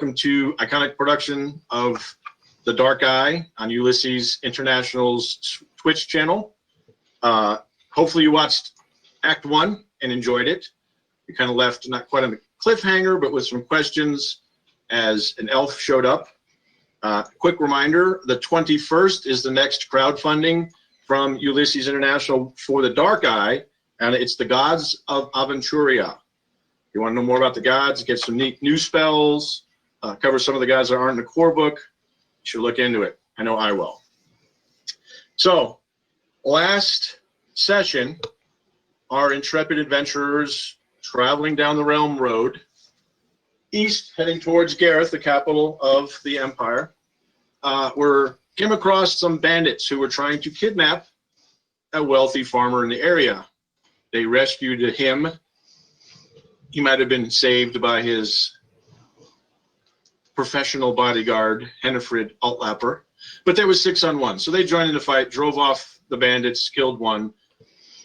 welcome to iconic production of The Dark Eye on Ulysses International's Twitch channel. Hopefully you watched Act 1 and enjoyed it. We kind of left not quite on a cliffhanger, but with some questions as an elf showed up. Quick reminder, the 21st is the next crowdfunding from Ulysses International for The Dark Eye, and it's the Gods of Aventuria. If you want to know more about the gods, get some neat new spells, cover some of the gods that aren't in the core book, you should look into it. I know I will. So, last session, our intrepid adventurers traveling down the Realm Road, east, heading towards Gareth, the capital of the Empire, came across some bandits who were trying to kidnap a wealthy farmer in the area. They rescued him. He might have been saved by his professional bodyguard, Hennefrid Altlapper, but there was 6 on 1. So they joined in the fight, drove off the bandits, killed one.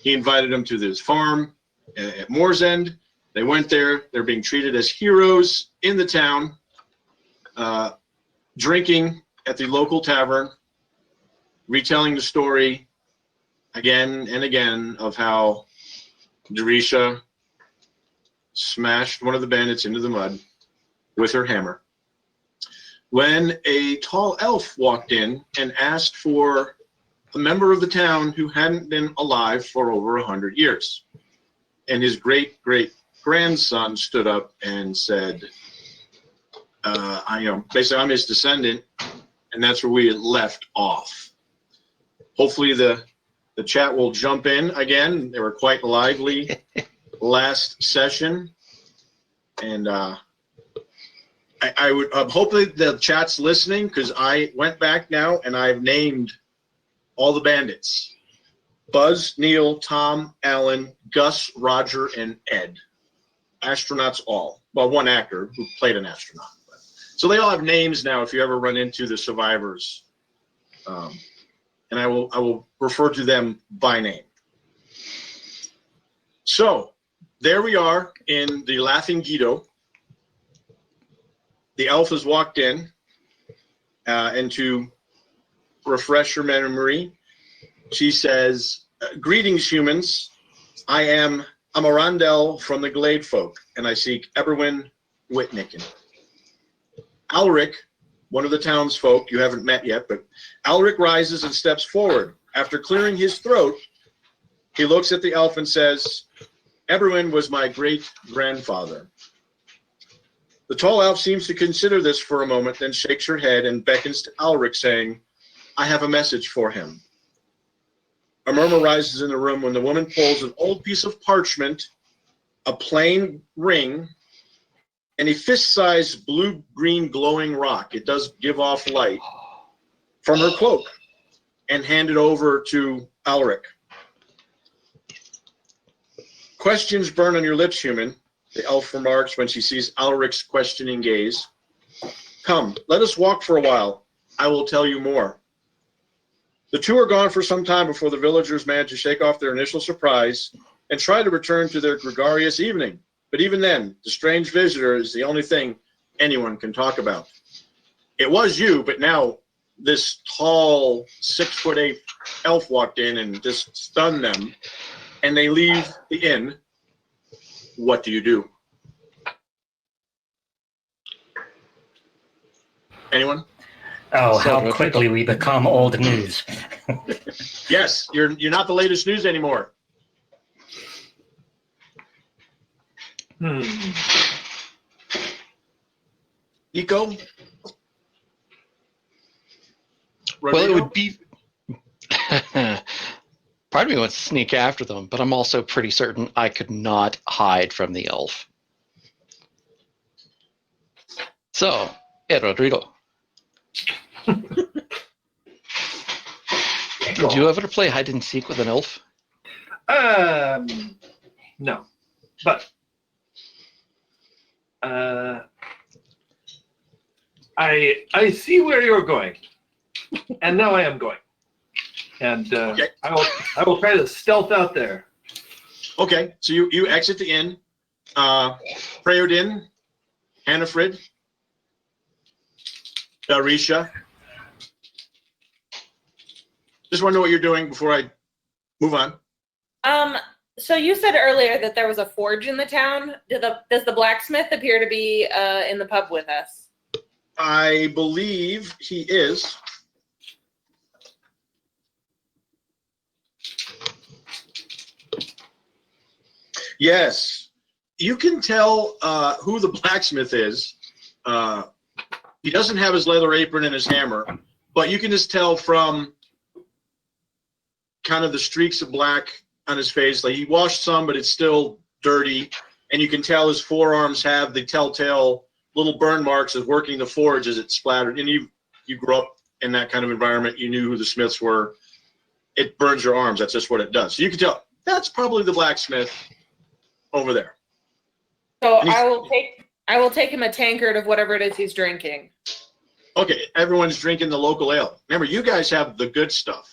He invited them to this farm at Moor's End. They went there. They're being treated as heroes in the town, drinking at the local tavern, retelling the story again and again of how Darisha smashed one of the bandits into the mud with her hammer. When a tall elf walked in and asked for a member of the town who hadn't been alive for over 100 years. And his great-great-grandson stood up and said, basically, I'm his descendant, and that's where we left off. Hopefully the chat will jump in again. They were quite lively last session, and I would hopefully the chat's listening, because I went back now and I've named all the bandits: Buzz, Neil, Tom, Alan, Gus, Roger, and Ed. Astronauts all. Well, one actor who played an astronaut. So they all have names now if you ever run into the survivors. And I will refer to them by name. So there we are in the Laughing Guido. The elf has walked in, and to refresh your memory, she says, "Greetings, humans. I am Amarandel from the Glade Folk, and I seek Eberwin Whitnicken." Alric, one of the townsfolk you haven't met yet, but Alric rises and steps forward. After clearing his throat, he looks at the elf and says, "Eberwin was my great-grandfather." The tall elf seems to consider this for a moment, then shakes her head and beckons to Alric, saying, "I have a message for him." A murmur rises in the room when the woman pulls an old piece of parchment, a plain ring, and a fist-sized blue-green glowing rock. It does give off light from her cloak, and hand it over to Alric. "Questions burn on your lips, human," the elf remarks when she sees Alric's questioning gaze. "Come, let us walk for a while. I will tell you more." The two are gone for some time before the villagers manage to shake off their initial surprise and try to return to their gregarious evening. But even then, the strange visitor is the only thing anyone can talk about. It was you, but now this tall 6'8" elf walked in and just stunned them, and they leave the inn. What do you do? Anyone? Oh, how quickly we become old news. Yes, you're not the latest news anymore. Eco? Well, it would be... Part of me wants to sneak after them, but I'm also pretty certain I could not hide from the elf. So, Rodrigo. Did you ever play hide and seek with an elf? No. But I see where you're going, and now I am going, and okay. I will try to stealth out there. Okay, so you exit the inn. Preodin, Hannafrid, Darisha. Just want to know what you're doing before I move on. So you said earlier that there was a forge in the town. Does the blacksmith appear to be in the pub with us? I believe he is. Yes. You can tell who the blacksmith is. He doesn't have his leather apron and his hammer, but you can just tell from kind of the streaks of black on his face. Like he washed some, but it's still dirty. And you can tell his forearms have the telltale little burn marks of working the forge as it splattered. And you grew up in that kind of environment. You knew who the Smiths were. It burns your arms. That's just what it does. So you can tell that's probably the blacksmith over there. So I will take him a tankard of whatever it is he's drinking. Okay, everyone's drinking the local ale. Remember, you guys have the good stuff.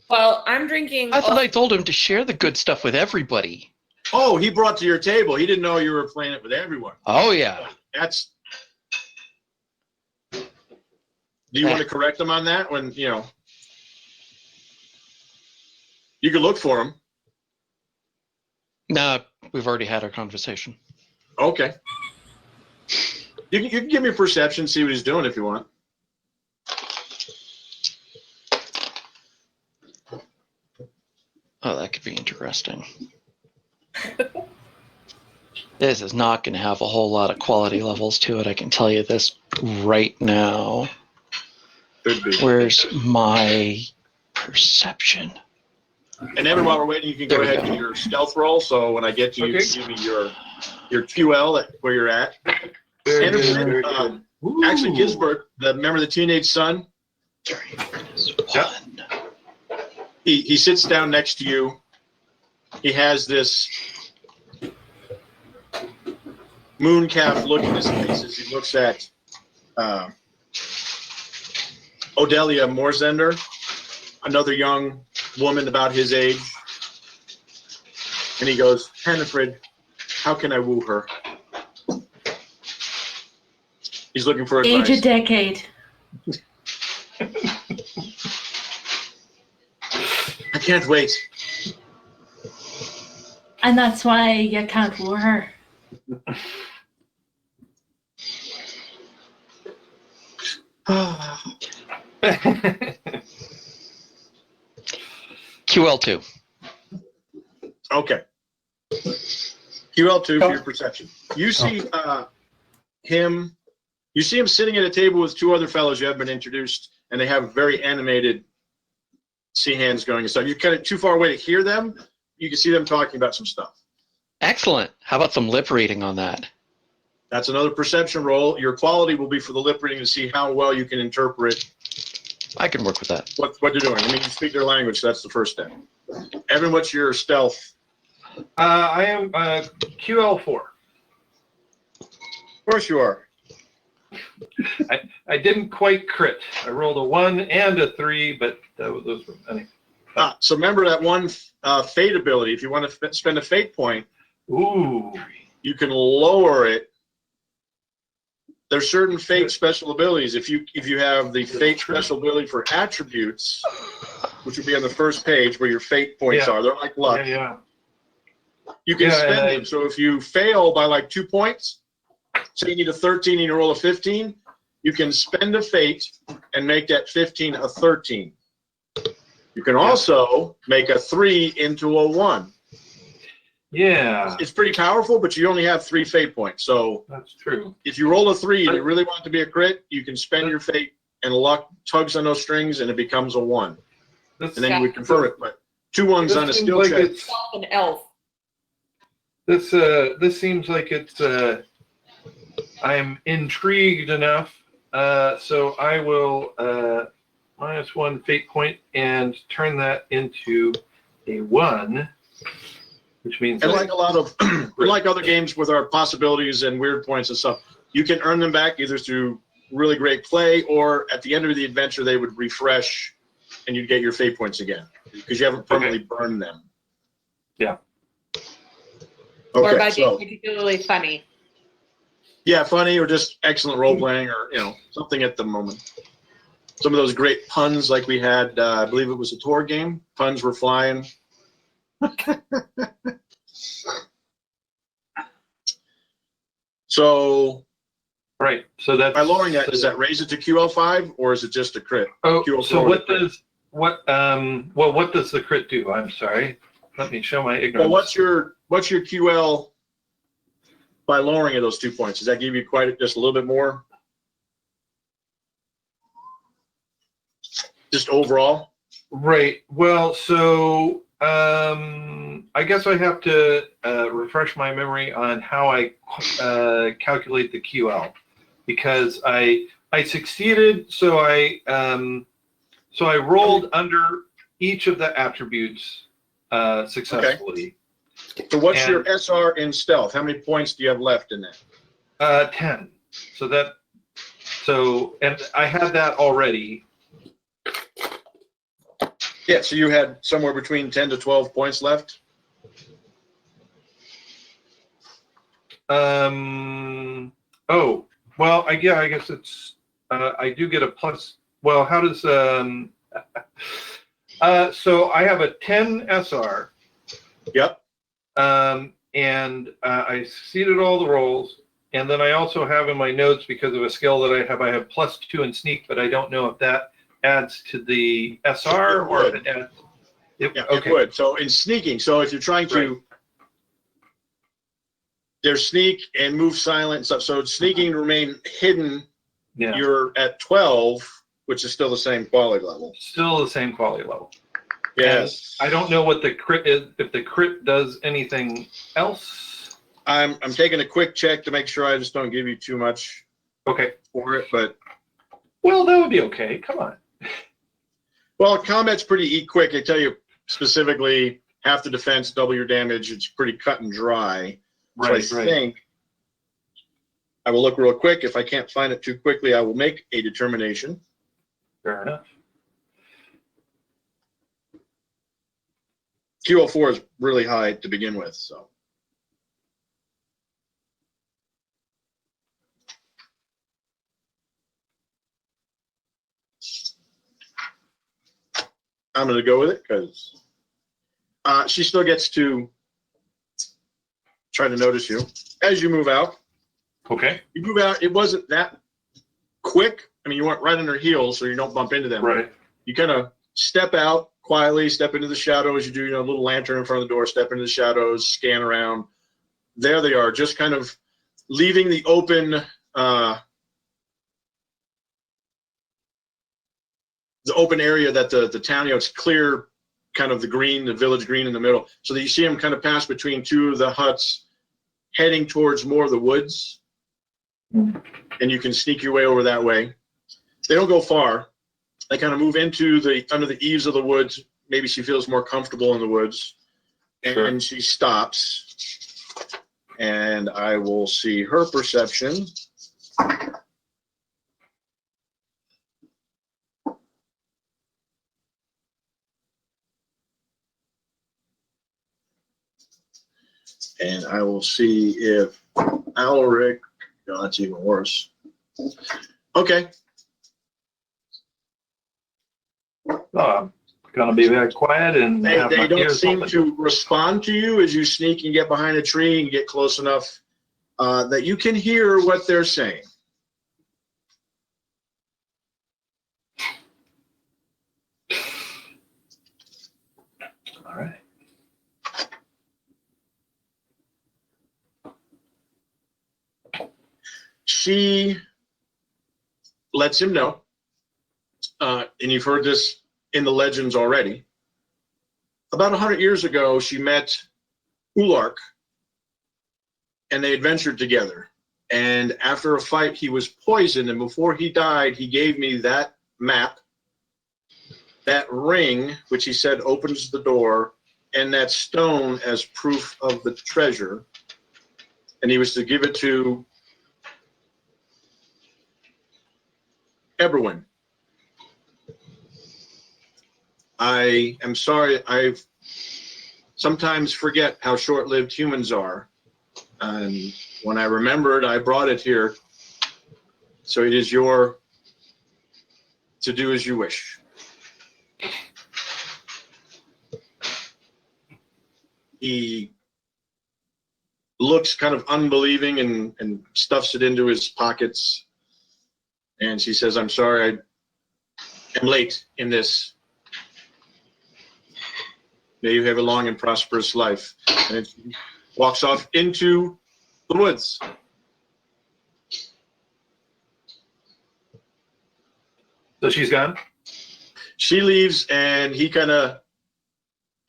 Well, I'm drinking. I thought I told him to share the good stuff with everybody. Oh, he brought to your table. He didn't know you were playing it with everyone. Oh, yeah. That's. Do you want to correct him on that? When you could look for him. Nah, we've already had our conversation. Okay. You can give me a perception, see what he's doing if you want. Oh, that could be interesting. This is not going to have a whole lot of quality levels to it. I can tell you this right now. Could be. Where's my perception? And then while we're waiting, you can go ahead and do your stealth roll. So when I get to you, give me your QL at where you're at. Very Actually, Gisbert, remember the teenage son? Yep. He sits down next to you. He has this mooncalf look in his face as he looks at Odelia Morzender, another young woman about his age. And he goes, Hannaford, how can I woo her? He's looking for advice. Age a decade. I can't wait. And that's why you can't woo her. QL2. Okay. QL2 for your perception. You see him. You see him sitting at a table with two other fellows you have been introduced, and they have very animated see hands going and stuff. You're kind of too far away to hear them. You can see them talking about some stuff. Excellent. How about some lip reading on that? That's another perception roll. Your quality will be for the lip reading to see how well you can interpret I can work with that. what they're doing. I mean, you speak their language, so that's the first step. Evan, what's your stealth? I am QL4. Of course you are. I didn't quite crit. I rolled a 1 and a 3, but those were anyway. So remember that one fate ability. If you want to spend a fate point, Ooh. you can lower it. There's certain fate special abilities. If you have the fate special ability for attributes, which would be on the first page where your fate points are, they're like luck. Yeah. You can spend them. So if you fail by like 2 points, say you need a 13 and you roll a 15, you can spend a fate and make that 15 a 13. You can also make a 3 into a 1. Yeah. It's pretty powerful, but you only have 3 fate points. So That's true. if you roll a 3 and you really want it to be a crit, you can spend your fate and luck tugs on those strings and it becomes a 1. And then you would confirm it. But 2 1s on a skill like check. it's An elf. This seems like it's I'm intrigued enough, so I will -1 fate point and turn that into a 1, which means And like a lot of, like other games with our possibilities and weird points and stuff, you can earn them back either through really great play or at the end of the adventure they would refresh and you'd get your fate points again because you haven't permanently burned them. Yeah. Or Okay, by so being particularly funny. Yeah, funny or just excellent role playing or, something at the moment. Some of those great puns like we had, I believe it was a tour game. Puns were flying. So Right. So that's by lowering that, does that raise it to QL5 or is it just a crit? Oh, QL4 so or what crit? does what does the crit do? I'm sorry. Let me show my ignorance. Well, what's your QL by lowering of those 2 points? Does that give you just a little bit more? Just overall? Right. Well, so I guess I have to refresh my memory on how I calculate the QL, because I succeeded. So I rolled under each of the attributes successfully. Okay. So what's your SR in stealth? How many points do you have left in that? 10. And I had that already. Yeah, so you had somewhere between 10 to 12 points left? Oh, well, I guess it's I do get a plus. Well, how does so I have a 10 SR. Yep. And I succeeded all the rolls, and then I also have in my notes, because of a skill that I have +2 in sneak, but I don't know if that adds to the SR or if it adds. Okay. It would. So in sneaking, so if you're trying to, there's sneak and move silent and stuff. So sneaking to remain hidden, you're at 12, which is still the same quality level. Still the same quality level. Yes. And I don't know what the crit is, if the crit does anything else. I'm taking a quick check to make sure I just don't give you too much for it, but. Well, that would be okay. Come on. Well, combat's pretty quick. I tell you specifically, half the defense, double your damage. It's pretty cut and dry. Right, so I think I will look real quick. If I can't find it too quickly, I will make a determination. Fair enough. QL4 is really high to begin with, so. I'm going to go with it because she still gets to try to notice you as you move out. Okay. You move out. It wasn't that quick. I mean, you weren't right on her heels, so you don't bump into them. Right. You kind of step out quietly, step into the shadows. You do, a little lantern in front of the door, step into the shadows, scan around. There they are, just kind of leaving the open area that the town, it's clear, kind of the green, the village green in the middle, so that you see them kind of pass between two of the huts, heading towards more of the woods, and you can sneak your way over that way. They don't go far. They kind of move into under the eaves of the woods. Maybe she feels more comfortable in the woods, and she stops. And I will see her perception. And I will see if Alaric, no, that's even worse. Okay. I'm gonna be very quiet and have They my don't ears seem open. to respond to you as you sneak and get behind a tree and get close enough that you can hear what they're saying. All right. She lets him know, and you've heard this in the legends already. About 100 years ago, she met Ulark, and they adventured together. And after a fight, he was poisoned, and before he died, he gave me that map, that ring, which he said opens the door, and that stone as proof of the treasure. And he was to give it to Eberwin. I am sorry, I sometimes forget how short-lived humans are. And When I remembered, I brought it here. So it is your to do as you wish. He looks kind of unbelieving and stuffs it into his pockets. And she says, I'm sorry, I am late in this. May you have a long and prosperous life. And it walks off into the woods. So she's gone? She leaves and he kind of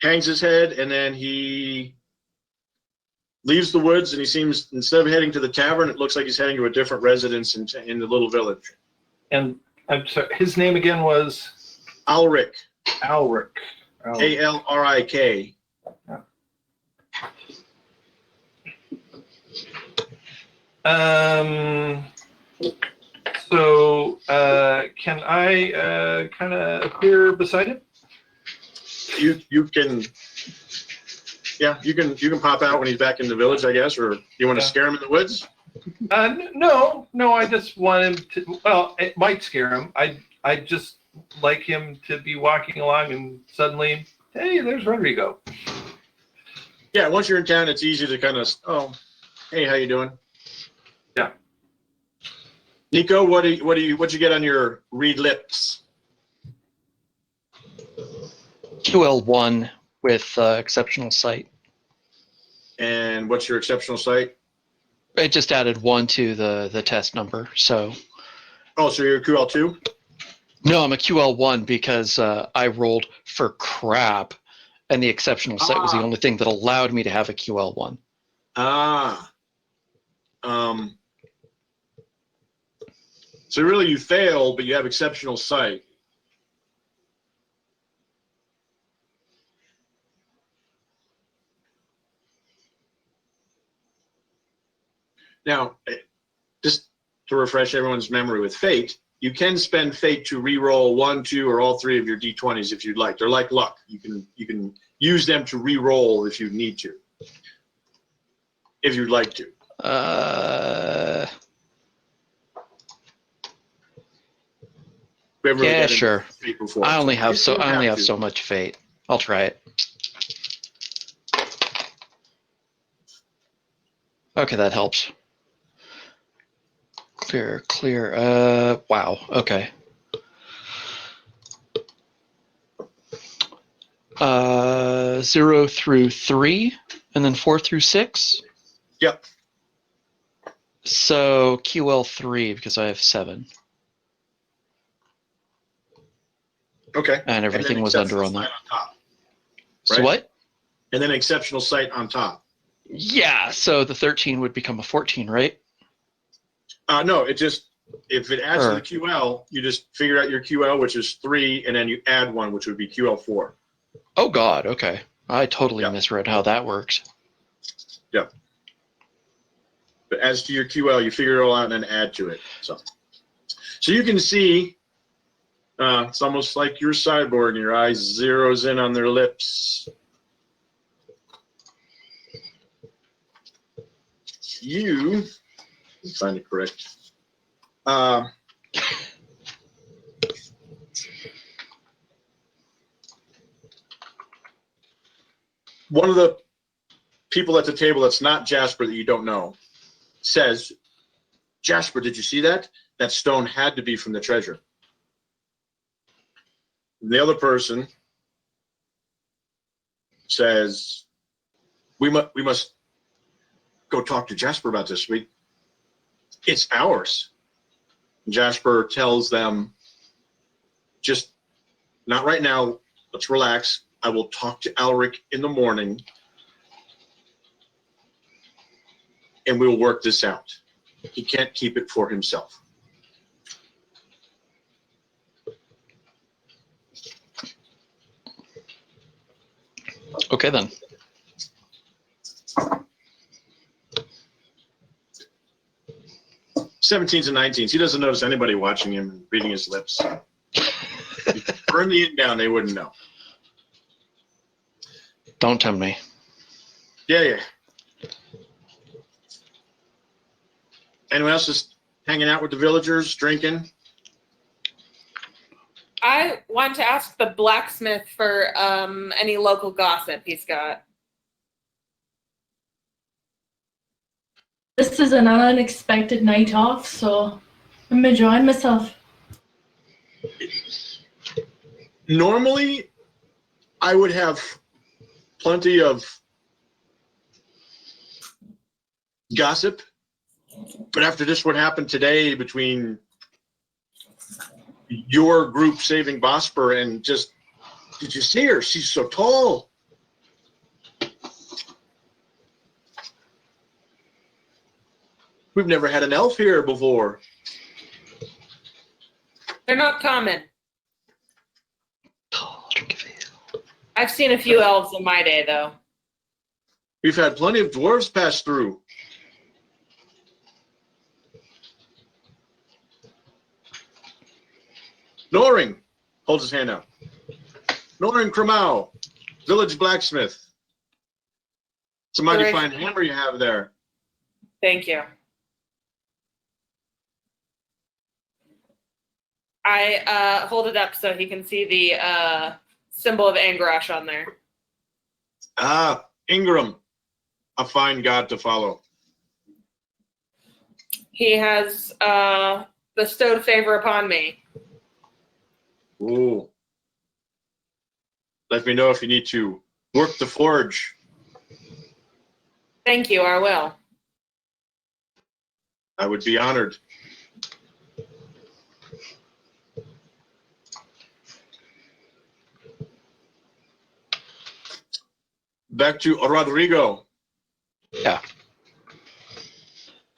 hangs his head and then he leaves the woods and he seems, instead of heading to the tavern, it looks like he's heading to a different residence in the little village. And I'm sorry, his name again was? Alric. Alric. Alrik. So can I kind of appear beside him? You can, yeah, you can pop out when he's back in the village, I guess, or you want to scare him in the woods? No, I just want him to. Well, it might scare him. I just like him to be walking along and suddenly, hey, there's Rodrigo. Yeah, once you're in town, it's easy to kind of, oh, hey, how you doing? Yeah. Nico, what'd you get on your reed lips? QL1 with exceptional sight. And what's your exceptional sight? I just added 1 to the test number, so. Oh, so you're QL2? No, I'm a QL1 because I rolled for crap, and the exceptional sight was the only thing that allowed me to have a QL1. So really you fail, but you have exceptional sight. Now, just to refresh everyone's memory with fate, you can spend fate to re-roll 1, 2, or all 3 of your d20s if you'd like. They're like luck. You can use them to re-roll if you need to, if you'd like to. We haven't really Yeah, got into sure. fate before, I only so have you don't I only have to. so much fate. I'll try it. Okay, that helps. Clear. Wow. Okay. 0 through 3, and then 4 through 6. Yep. So QL3 because I have 7, Okay. and everything then was under on exceptional that. sight on top, So right? what? And then exceptional sight on top. Yeah. So the 13 would become a 14, right? No, it just, if it adds to the Sure. QL, you just figure out your QL, which is 3, and then you add 1, which would be QL4. Oh God. Okay. I totally Yep. misread how that works. Yep. But as to your QL, you figure it all out and then add to it. So you can see, it's almost like your cyborg and your eyes zeroes in on their lips. You, let me find it correct. One of the people at the table that's not Jasper that you don't know says, Jasper, did you see that? That stone had to be from the treasure. And the other person says, we must go talk to Jasper about this. It's ours. And Jasper tells them, just not right now. Let's relax. I will talk to Alric in the morning, and we'll work this out. He can't keep it for himself. Okay then. Seventeens and 19s. He doesn't notice anybody watching him and reading his lips. If you burn the ink down, they wouldn't know. Don't tempt me. Yeah. Anyone else just hanging out with the villagers, drinking? I want to ask the blacksmith for any local gossip he's got. This is an unexpected night off, so I'm enjoying myself. Normally, I would have plenty of gossip, but after this, what happened today between your group saving Bosper and just, did you see her? She's so tall. We've never had an elf here before. They're not common. Tall, drink of ale. I've seen a few elves in my day, though. We've had plenty of dwarves pass through. Noring holds his hand out. Noring Kramau, village blacksmith. It's a mighty Great. fine hammer you have there. Thank you. I hold it up so he can see the symbol of Angrash on there. Ah, Ingram, a fine god to follow. He has bestowed favor upon me. Ooh. Let me know if you need to work the forge. Thank you, I will. I would be honored. Back to Rodrigo. Yeah.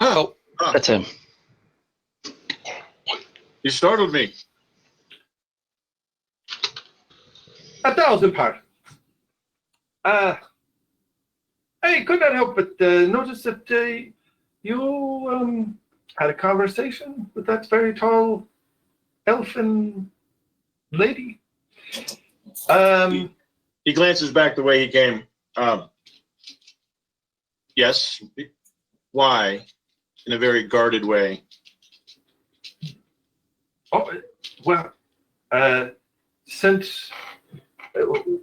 Huh. Oh, that's him. You startled me. 1,000 pardons. I could not help but notice that you had a conversation with that very tall elfin lady. He glances back the way he came. Yes. Why? In a very guarded way. Oh, well, since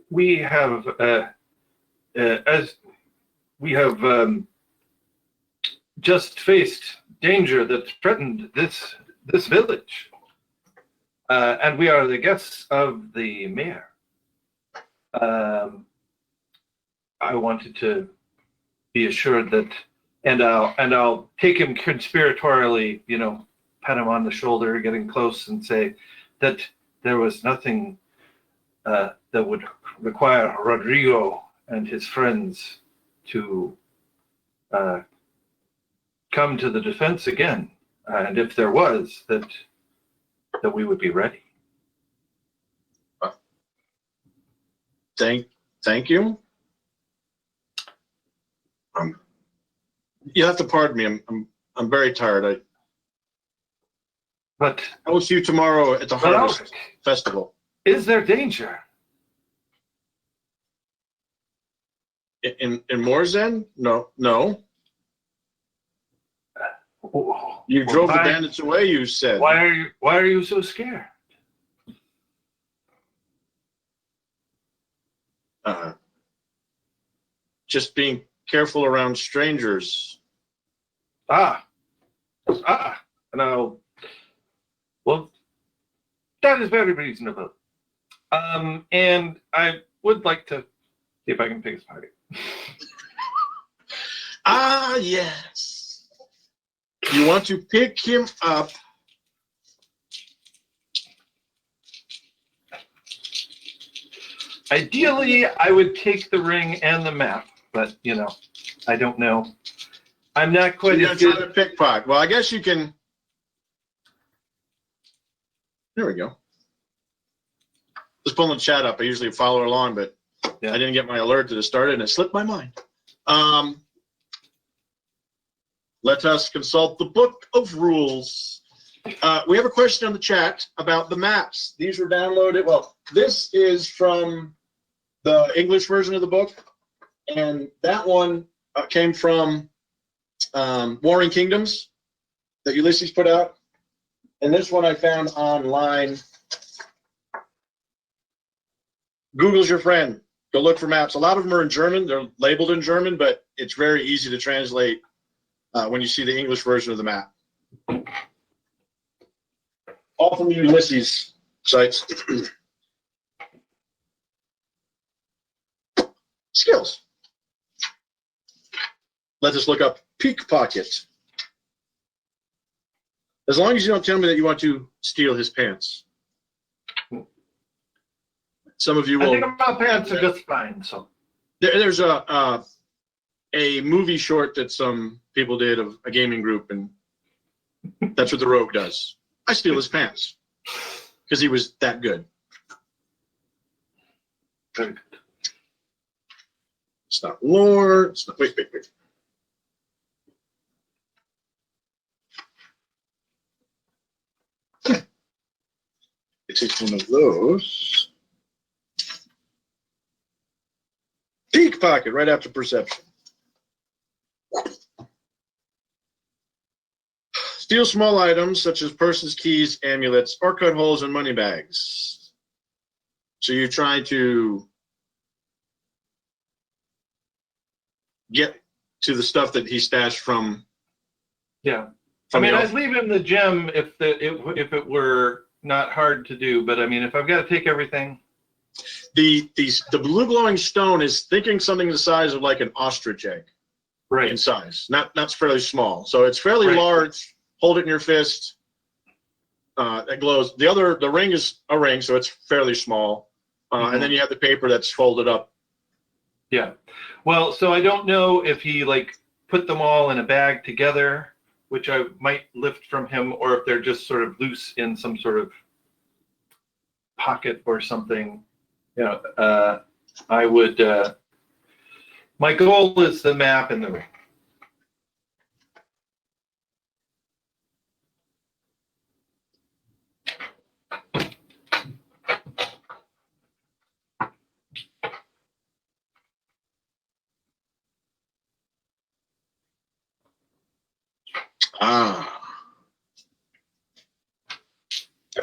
we have, as we have just faced danger that threatened this village, and we are the guests of the mayor. I wanted to be assured that, and I'll take him conspiratorially, pat him on the shoulder, getting close, and say that there was nothing that would require Rodrigo and his friends to come to the defense again, and if there was, that we would be ready. Thank you. You have to pardon me. I'm very tired. But I will see you tomorrow at the Harvest Alaric, Festival. is there danger? In Morzen? No. You drove the bandits away, you said. Why are you so scared? Just being careful around strangers. No. Well, that is very reasonable. And I would like to see if I can pick his pocket. Yes. You want to pick him up. Ideally, I would take the ring and the map, but I don't know. I'm not quite You're as trying to good. pickpocket. Well, I guess you can. There we go. Just pulling the chat up. I usually follow along, but Yeah. I didn't get my alert that it started, and it slipped my mind. Let us consult the book of rules. We have a question on the chat about the maps. These were downloaded. Well, this is from the English version of the book, and that one came from Warring Kingdoms. that Ulysses put out. And this one I found online. Google's your friend. Go look for maps. A lot of them are in German. They're labeled in German, but it's very easy to translate when you see the English version of the map. All from Ulysses sites. Skills. Let us look up pickpocket. As long as you don't tell me that you want to steal his pants. Some of you I will. think my pants are just fine. So There's a movie short that some people did of a gaming group, and that's what the rogue does. I steal his pants because he was that good. very good. It's not lore. It's not. Wait. It takes one of those. Pickpocket right after perception. Steal small items such as purses, keys, amulets, or cut holes in money bags. So you're trying to get to the stuff that he stashed from. Yeah. From I mean, the I'd leave him the gem if it were not hard to do. But I mean, if I've got to take everything. The blue glowing stone is thinking something the size of like an ostrich egg in Right. size. Not fairly small. So it's fairly Right. large. Hold it in your fist. It glows. The ring is a ring, so it's fairly small. And then you have the paper that's folded up. Yeah. Well, so I don't know if he like put them all in a bag together, which I might lift from him, or if they're just sort of loose in some sort of pocket or something. I would. My goal is the map and the ring. I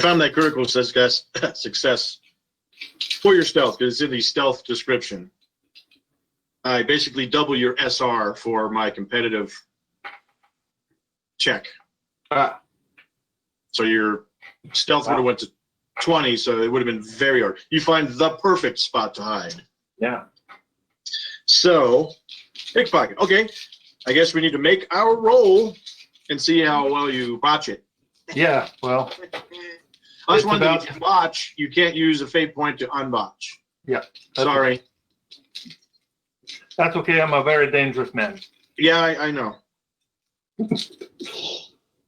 found that critical success for your stealth because it's in the stealth description. I basically double your SR for my competitive check. So your stealth would have went to 20, so it would have been very hard. You find the perfect spot to hide. Yeah. So, pickpocket. Okay, I guess we need to make our roll and see how well you botch it. Yeah. Well. That's It's one thing. about- If you botch, you can't use a fate point to unbotch. Yeah. Sorry. That's okay. I'm a very dangerous man. Yeah, I know.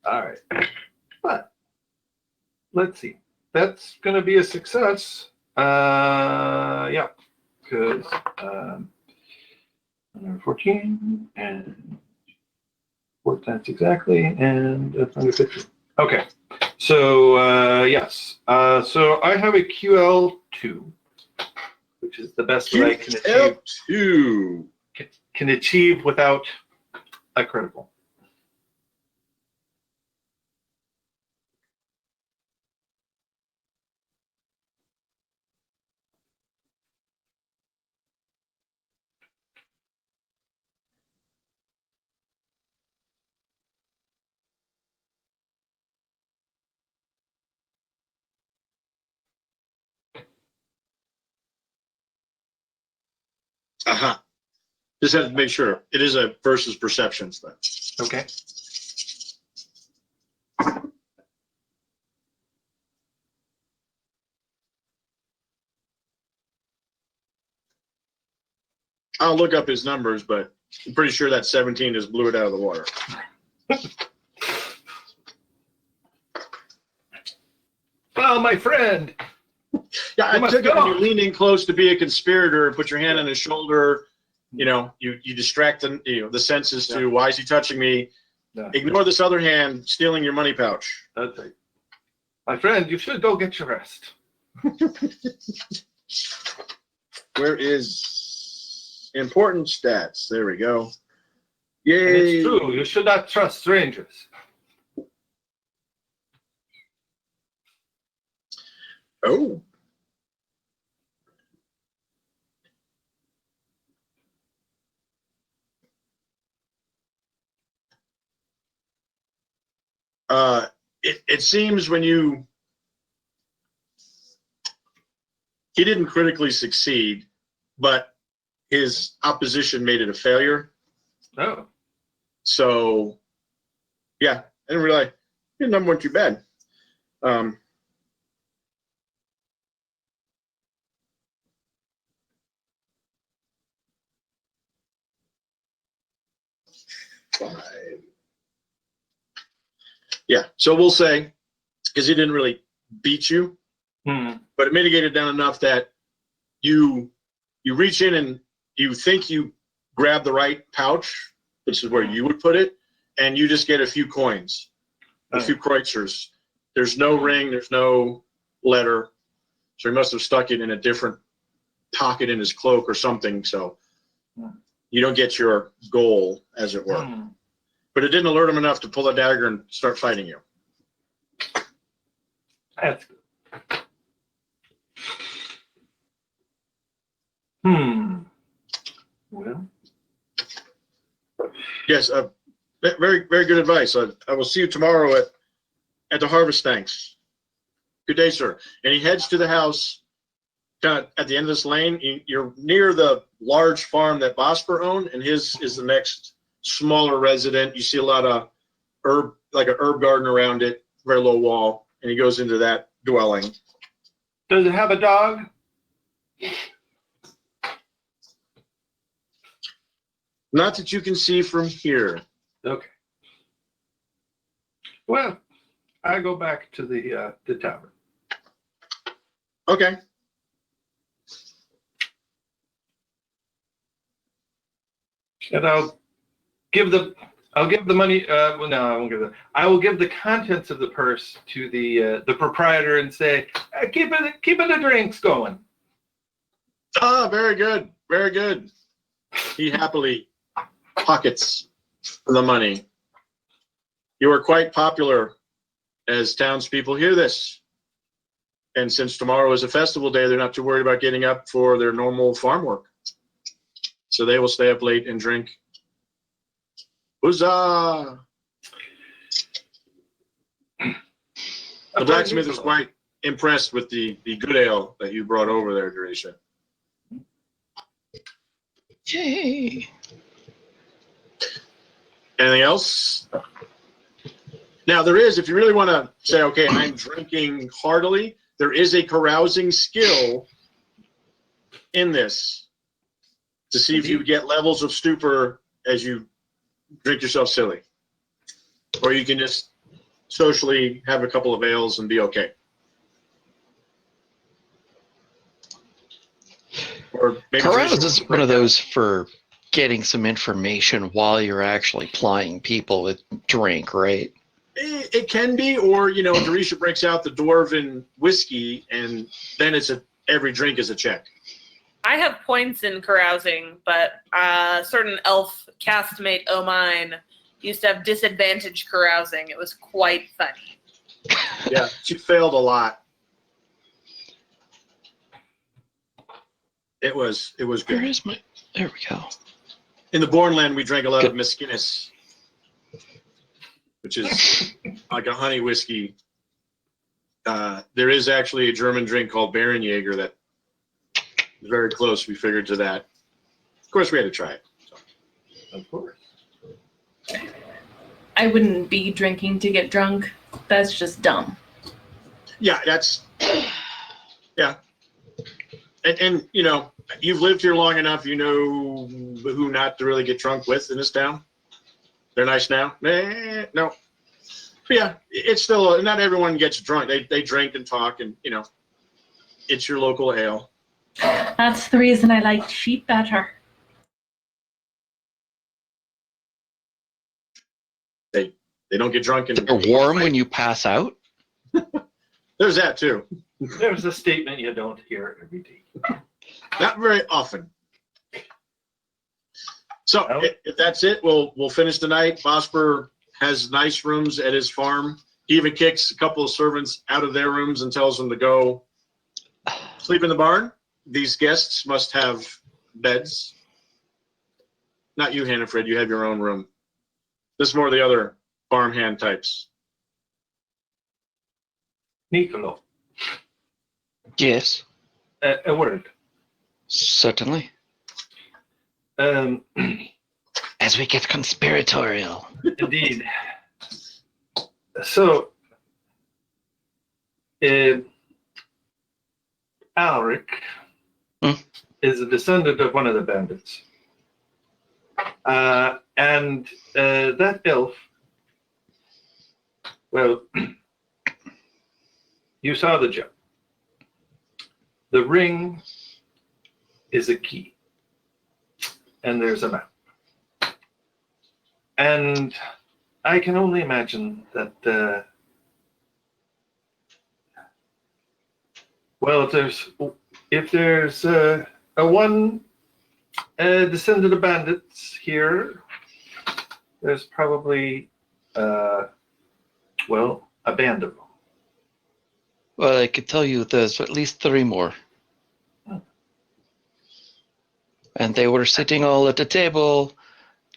All right. But let's see. That's going to be a success. Yeah. Because 14 and 4 times exactly, and that's under 15. Okay. So, yes. So I have a QL2, which is the best that I can achieve. L2. Can achieve without a critical. Uh-huh. Just have to make sure. It is a versus perceptions thing. Okay. I'll look up his numbers, but I'm pretty sure that 17 just blew it out of the water. Well, my friend. Yeah, I You must took it when go. you lean in close to be a conspirator, put your hand on his shoulder, you distract the senses to why is he touching me? Yeah. Ignore this other hand stealing your money pouch. That's right. My friend, you should go get your rest. Where is important stats? There we go. And Yay. it's true. You should not trust strangers. Oh. It seems he didn't critically succeed, but his opposition made it a failure. Oh. So, yeah, I didn't realize his number wasn't too bad. Five. Yeah, so we'll say, because he didn't really beat you, but it mitigated down enough that you reach in and you think you grab the right pouch, which is where you would put it, and you just get a few coins, a few kreutzers. There's no ring, there's no letter, so he must have stuck it in a different pocket in his cloak or something, so you don't get your goal, as it were. But it didn't alert him enough to pull a dagger and start fighting you. That's good. Well. Yes, very, very good advice. I will see you tomorrow at the harvest thanks. Good day, sir. And he heads to the house kind of at the end of this lane. You're near the large farm that Vosper owned, and his is the next smaller resident. You see a lot of herb, like an herb garden around it, very low wall, and he goes into that dwelling. Does it have a dog? Not that you can see from here. Okay. Well, I go back to the tavern. Okay. And I'll give the money. Well, no, I won't give it. I will give the contents of the purse to the proprietor and say, keeping the drinks going. Ah, very good, very good. He happily pockets the money. You are quite popular as townspeople hear this. And since tomorrow is a festival day, they're not too worried about getting up for their normal farm work. So they will stay up late and drink. Huzzah! The blacksmith is quite impressed with the good ale that you brought over there, Durisha. Yay. Anything else? Now, there is, if you really want to say, okay, I'm drinking heartily, there is a carousing skill in this to see if you get levels of stupor as you drink yourself silly. Or you can just socially have a couple of ales and be okay. Or maybe Carouse is one of those for getting some information while you're actually plying people with drink, right? It can be, or, you know, Durisha breaks out the dwarven whiskey, and then every drink is a check. I have points in carousing, but a certain elf castmate o' mine used to have disadvantage carousing. It was quite funny. Yeah, she failed a lot. It was good. There we go. In the Bornland, we drank a lot of Miskinnis, which is like a honey whiskey. There is actually a German drink called Barenjäger that is very close, we figured, to that. Of course, we had to try it. So. Of course. I wouldn't be drinking to get drunk. That's just dumb. Yeah, yeah. And you know, you've lived here long enough, you know who not to really get drunk with in this town. They're nice now. No. But yeah, it's still, not everyone gets drunk. They drink and talk, and, you know, it's your local ale. That's the reason I like sheep better. They don't get drunk and They're warm when you pass out. There's that too. There's a statement you don't hear every day. Not very often. So if that's it, we'll finish tonight. Vosper has nice rooms at his farm. He even kicks a couple of servants out of their rooms and tells them to go sleep in the barn. These guests must have beds. Not you, Hannafred. You have your own room. This is more the other farmhand types. Nicolo, Yes, a word. certainly. Um, As we get conspiratorial. Indeed. So, Alric Hmm? is a descendant of one of the bandits. And that elf, well, you saw the gem. The ring is a key. And there's a map. And I can only imagine that, well, if there's a one descendant of bandits here, there's probably, well, a band of them. Well, I could tell you there's at least 3 more. And they were sitting all at the table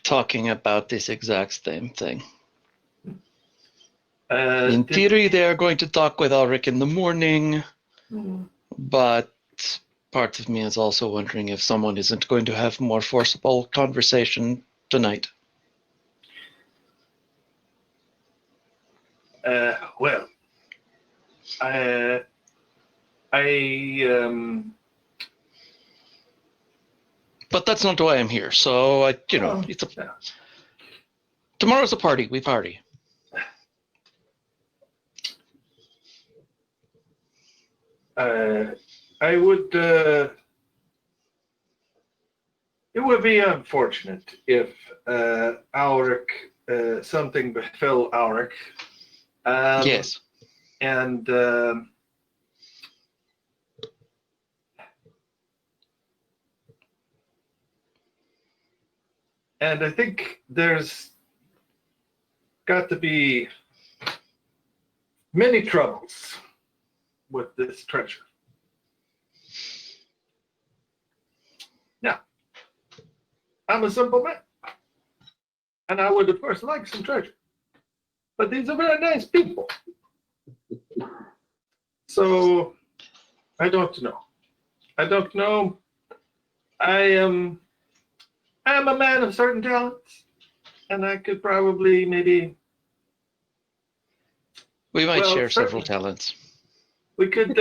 talking about this exact same thing. In theory, they are going to talk with Ulrich in the morning, but part of me is also wondering if someone isn't going to have more forcible conversation tonight. Well, But that's not why I'm here. So, tomorrow's a party. We party. I would. It would be unfortunate if Ulrich, something befell Ulrich. Yes. And I think there's got to be many troubles with this treasure. Now, I'm a simple man, and I would, of course, like some treasure. But these are very nice people. So, I don't know. I'm a man of certain talents, and I could probably maybe. We might Well, share several certainly. talents. We could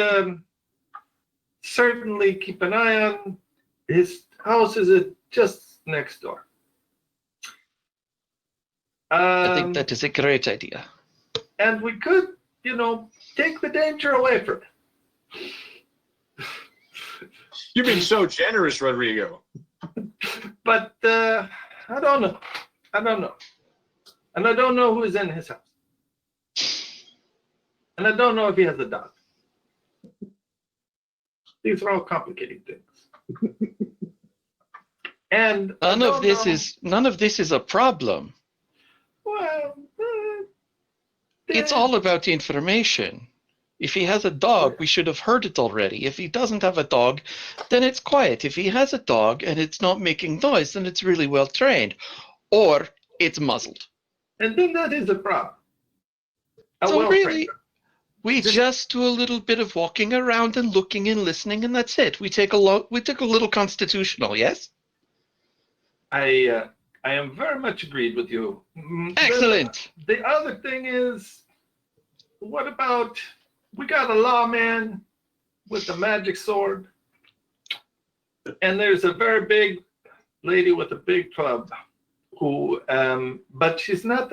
certainly keep an eye on his house. Is just next door? I think that is a great idea. And we could, take the danger away from it. You've been so generous, Rodrigo. But I don't know. And I don't know who is in his house. And I don't know if he has a dog. These are all complicating things. And None of this is a problem. Well, It's all about the information. If he has a dog, we should have heard it already. If he doesn't have a dog, then it's quiet. If he has a dog and it's not making noise, then it's really well trained. Or it's muzzled. And then that is a problem. So really, we just do a little bit of walking around and looking and listening, and that's it. We take a little constitutional, yes? I am very much agreed with you. Excellent. The other thing is, what about, we got a lawman with a magic sword, and there's a very big lady with a big club who, but she's not,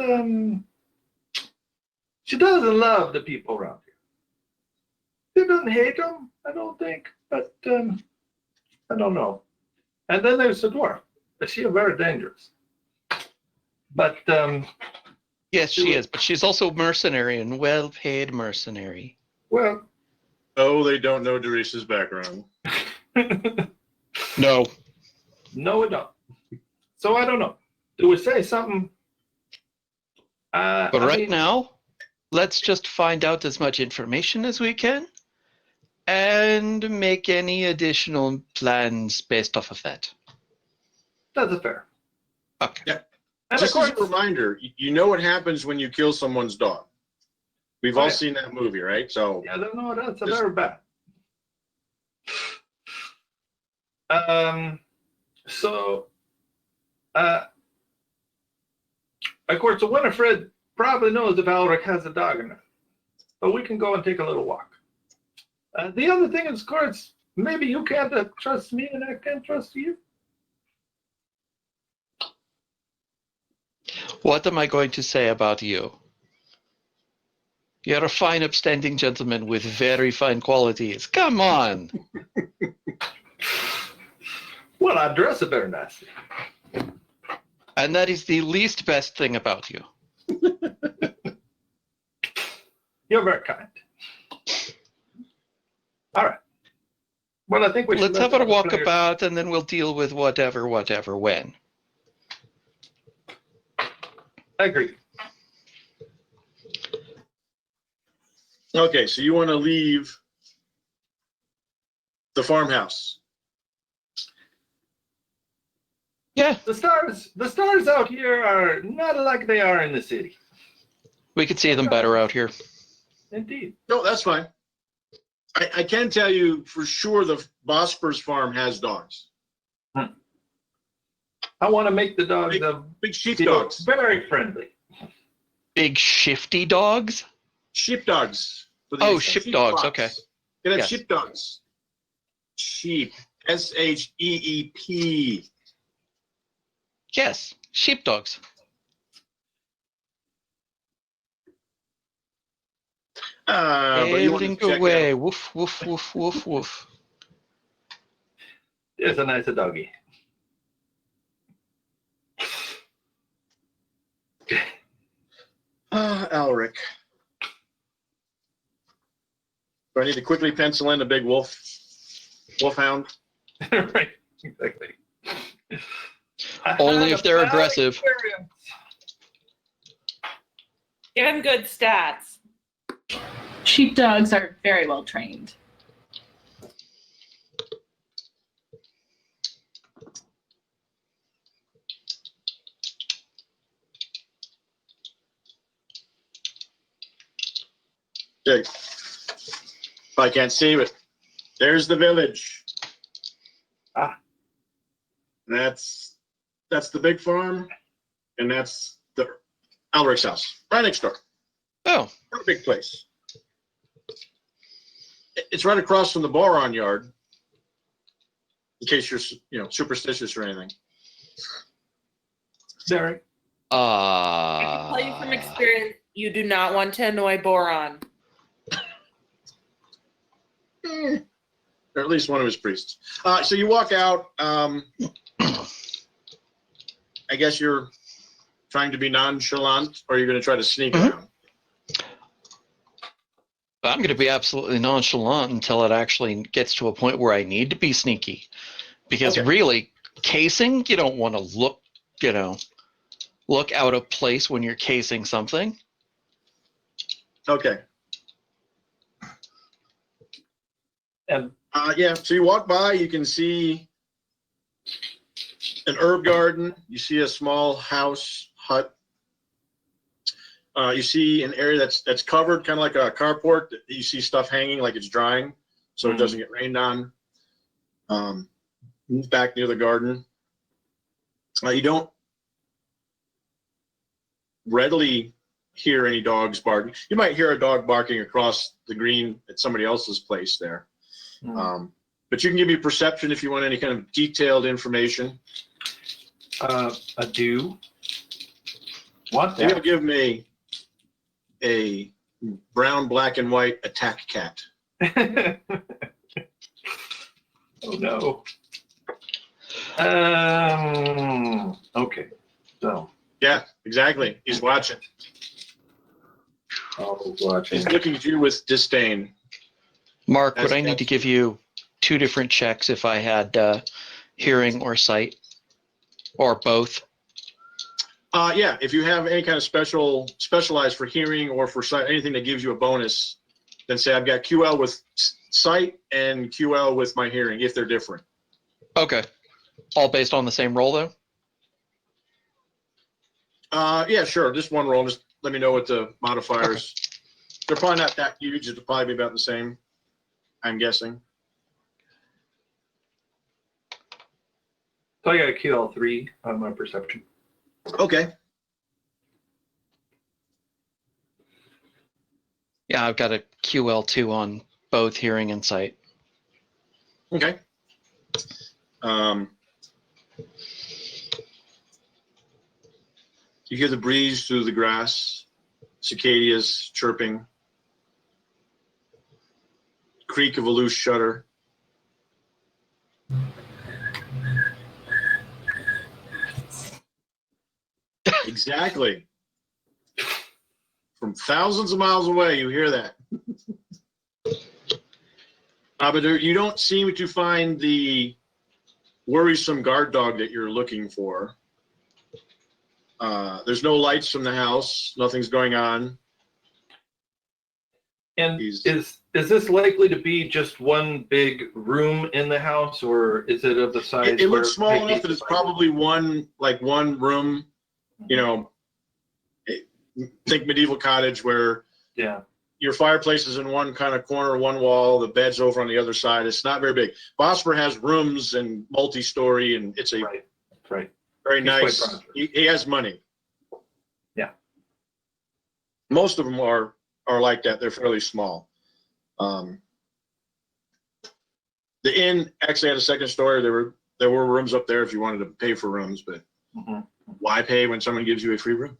she doesn't love the people around here. She doesn't hate them, I don't think, but I don't know. And then there's the dwarf, but she is very dangerous. But Yes, she is, but she's also mercenary and well-paid mercenary. well, Oh, they don't know Doris's background. No. no, we don't. So I don't know. Do we say something? But right now, let's just find out as much information as we can. and make any additional plans based off of that. That's fair. Okay. Yeah. And Just of as a course, reminder, you know what happens when you kill someone's dog. We've Oh, all yeah. seen that movie, right? So yeah, no, that's Just- very bad. So, of course, the Winifred probably knows if Alric has a dog or not, but we can go and take a little walk. The other thing is, of course, maybe you can't trust me and I can't trust you. What am I going to say about you? You're a fine, upstanding gentleman with very fine qualities. Come on. Well, I dress a very nicely. And that is the least best thing about you. You're very kind. All right. Well, I think we should Let's let have the a other players- walkabout and then we'll deal with whatever, when. I agree. okay, so you want to leave the farmhouse. Yeah, The stars out here are not like they are in the city. we could see them better out here. Indeed. No, that's fine. I can tell you for sure the Bosporus farm has dogs. I want to make the dogs Big sheepdogs. very friendly. Big shifty dogs? Sheepdogs. Oh, sheepdogs, okay. They have Yes. sheepdogs. Sheep. SHEEP. Yes, sheepdogs. But you want to Ailing check away. out. Woof, woof, woof, woof, woof. There's a nice doggy. Alric. Do I need to quickly pencil in a big wolfhound? Right. Exactly. Only if they're aggressive. Give him good stats. Sheepdogs are very well trained. Okay. If I can't see it, there's the village. Ah. That's the big farm, and that's the Alric's house, right next door. Oh, Not a big place. It's right across from the Boron yard. In case you're, superstitious or anything. Derek. I can tell you from experience, you do not want to annoy Boron. Or at least one of his priests. So you walk out. I guess you're trying to be nonchalant, or you're going to try to sneak around. I'm going to be absolutely nonchalant until it actually gets to a point where I need to be sneaky. Because Okay. really, casing, you don't want to look out of place when you're casing something. Okay. And Yeah, so you walk by, you can see an herb garden. You see a small hut. You see an area that's covered, kind of like a carport. You see stuff hanging like it's drying, so it doesn't get rained on. Back near the garden. You don't readily hear any dogs barking. You might hear a dog barking across the green at somebody else's place there. But you can give me perception if you want any kind of detailed information. I do want You're going to that. give me a brown, black, and white attack cat. Oh no. Okay. So Yeah, exactly. He's watching. I'll watch He's it. looking at you with disdain. Mark, That's- would I need to give you 2 different checks if I had hearing or sight? Or both? Yeah, if you have any kind of specialized for hearing or for sight, anything that gives you a bonus, then say I've got QL with sight and QL with my hearing, if they're different. Okay. All based on the same roll, though? Yeah, sure. Just one roll. Just let me know what the modifiers. They're probably not that huge. It'll probably be about the same, I'm guessing. So I got a QL3 on my perception. Okay. Yeah, I've got a QL2 on both hearing and sight. Okay. You hear the breeze through the grass, cicadas chirping, creak of a loose shutter. Exactly. From thousands of miles away, you hear that. But you don't seem to find the worrisome guard dog that you're looking for. There's no lights from the house. Nothing's going on. And is this likely to be just one big room in the house, or is it of the size? It looks small enough that it's probably one room. You know, think medieval cottage where your fireplace is in one kind of corner, one wall, the bed's over on the other side. It's not very big. Bosper has rooms and multi-story, and it's a right. very He's nice. He has money. Yeah. Most of them are like that. They're fairly small. The inn actually had a second story. There were rooms up there if you wanted to pay for rooms, but why pay when someone gives you a free room?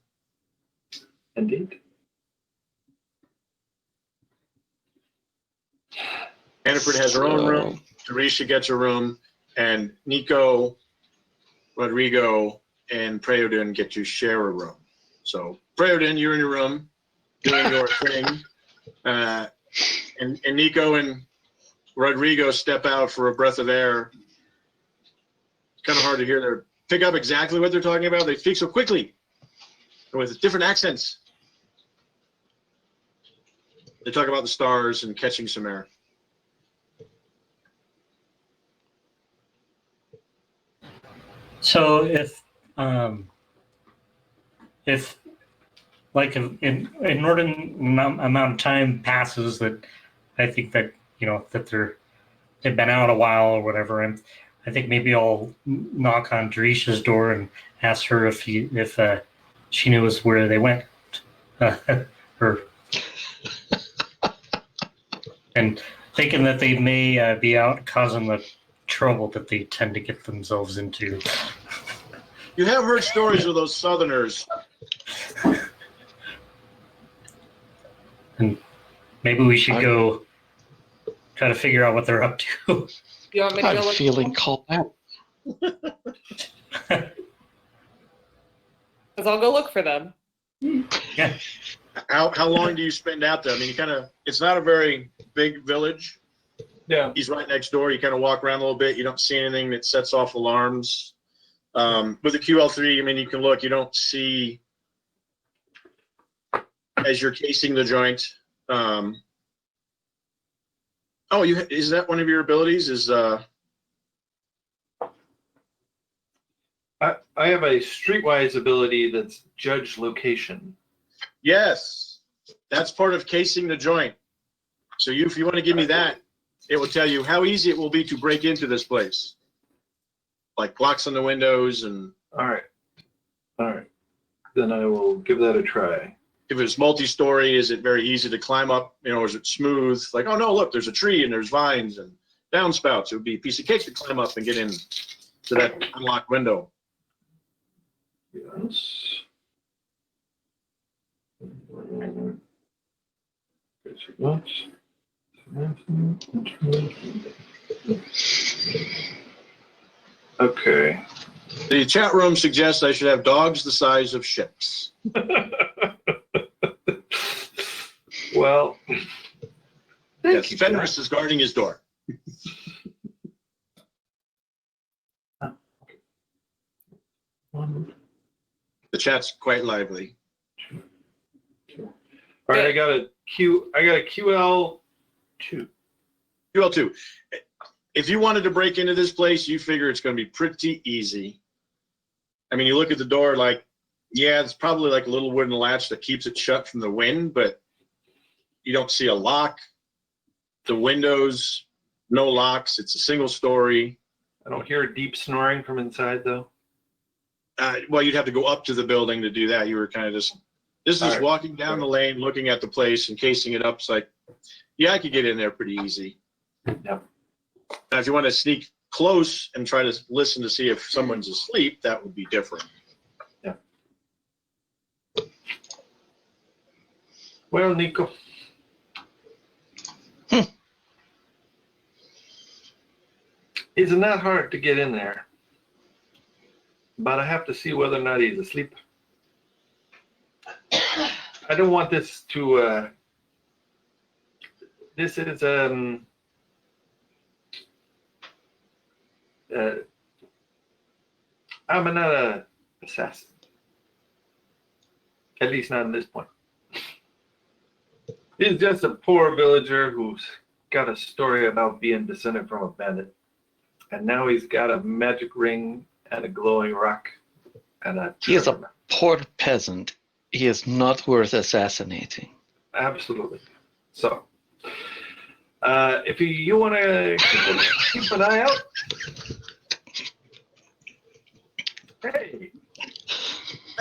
Indeed. Hannaford has her own room. Teresa gets a room, and Nico, Rodrigo, and Preodin get to share a room. So Preodin, you're in your room doing your thing, and Nico and Rodrigo step out for a breath of air. It's kind of hard to hear pick up exactly what they're talking about. They speak so quickly with different accents. They talk about the stars and catching some air. So if like an inordinate amount of time passes that I think that that they've been out a while or whatever, and I think maybe I'll knock on Teresa's door and ask her if she knows where they went, or and thinking that they may be out causing the trouble that they tend to get themselves into. You have heard stories of those Southerners. And maybe we should go try to figure out what they're up to. You want me to go I'm look? feeling called out. Because I'll go look for them. Yeah. How long do you spend out there? I mean, it's not a very big village. Yeah. He's right next door. You kind of walk around a little bit. You don't see anything that sets off alarms. With the QL3, I mean, you can look. You don't see, as you're casing the joint. Is that one of your abilities? I have a streetwise ability that's judge location. Yes, that's part of casing the joint. So if you want to give me that, it will tell you how easy it will be to break into this place. Like blocks on the windows and. All right. Then I will give that a try. If it's multi-story, is it very easy to climb up? Is it smooth? Like, oh no, look, there's a tree and there's vines and downspouts. It would be a piece of cake to climb up and get in to that unlocked window. Yes. Okay. The chat room suggests I should have dogs the size of ships. Well, yes, Fenris is guarding his door. One, The chat's quite lively. two. All right, I got a QL2. QL2. If you wanted to break into this place, you figure it's going to be pretty easy. I mean, you look at the door like, yeah, it's probably like a little wooden latch that keeps it shut from the wind, but you don't see a lock. The windows, no locks. It's a single story. I don't hear deep snoring from inside, though. Well, you'd have to go up to the building to do that. You were kind of just All right. walking down the lane, looking at the place and casing it up. It's like, yeah, I could get in there pretty easy. Yep. Now, if you want to sneak close and try to listen to see if someone's asleep, that would be different. Yeah. Well, Nico. Isn't that hard to get in there? But I have to see whether or not he's asleep. I don't want this to. This is I'm not an assassin. At least not at this point. He's just a poor villager who's got a story about being descended from a bandit. And now he's got a magic ring and a glowing rock. And He is a poor peasant. He is not worth assassinating. Absolutely. So, if you want to keep an eye out, hey.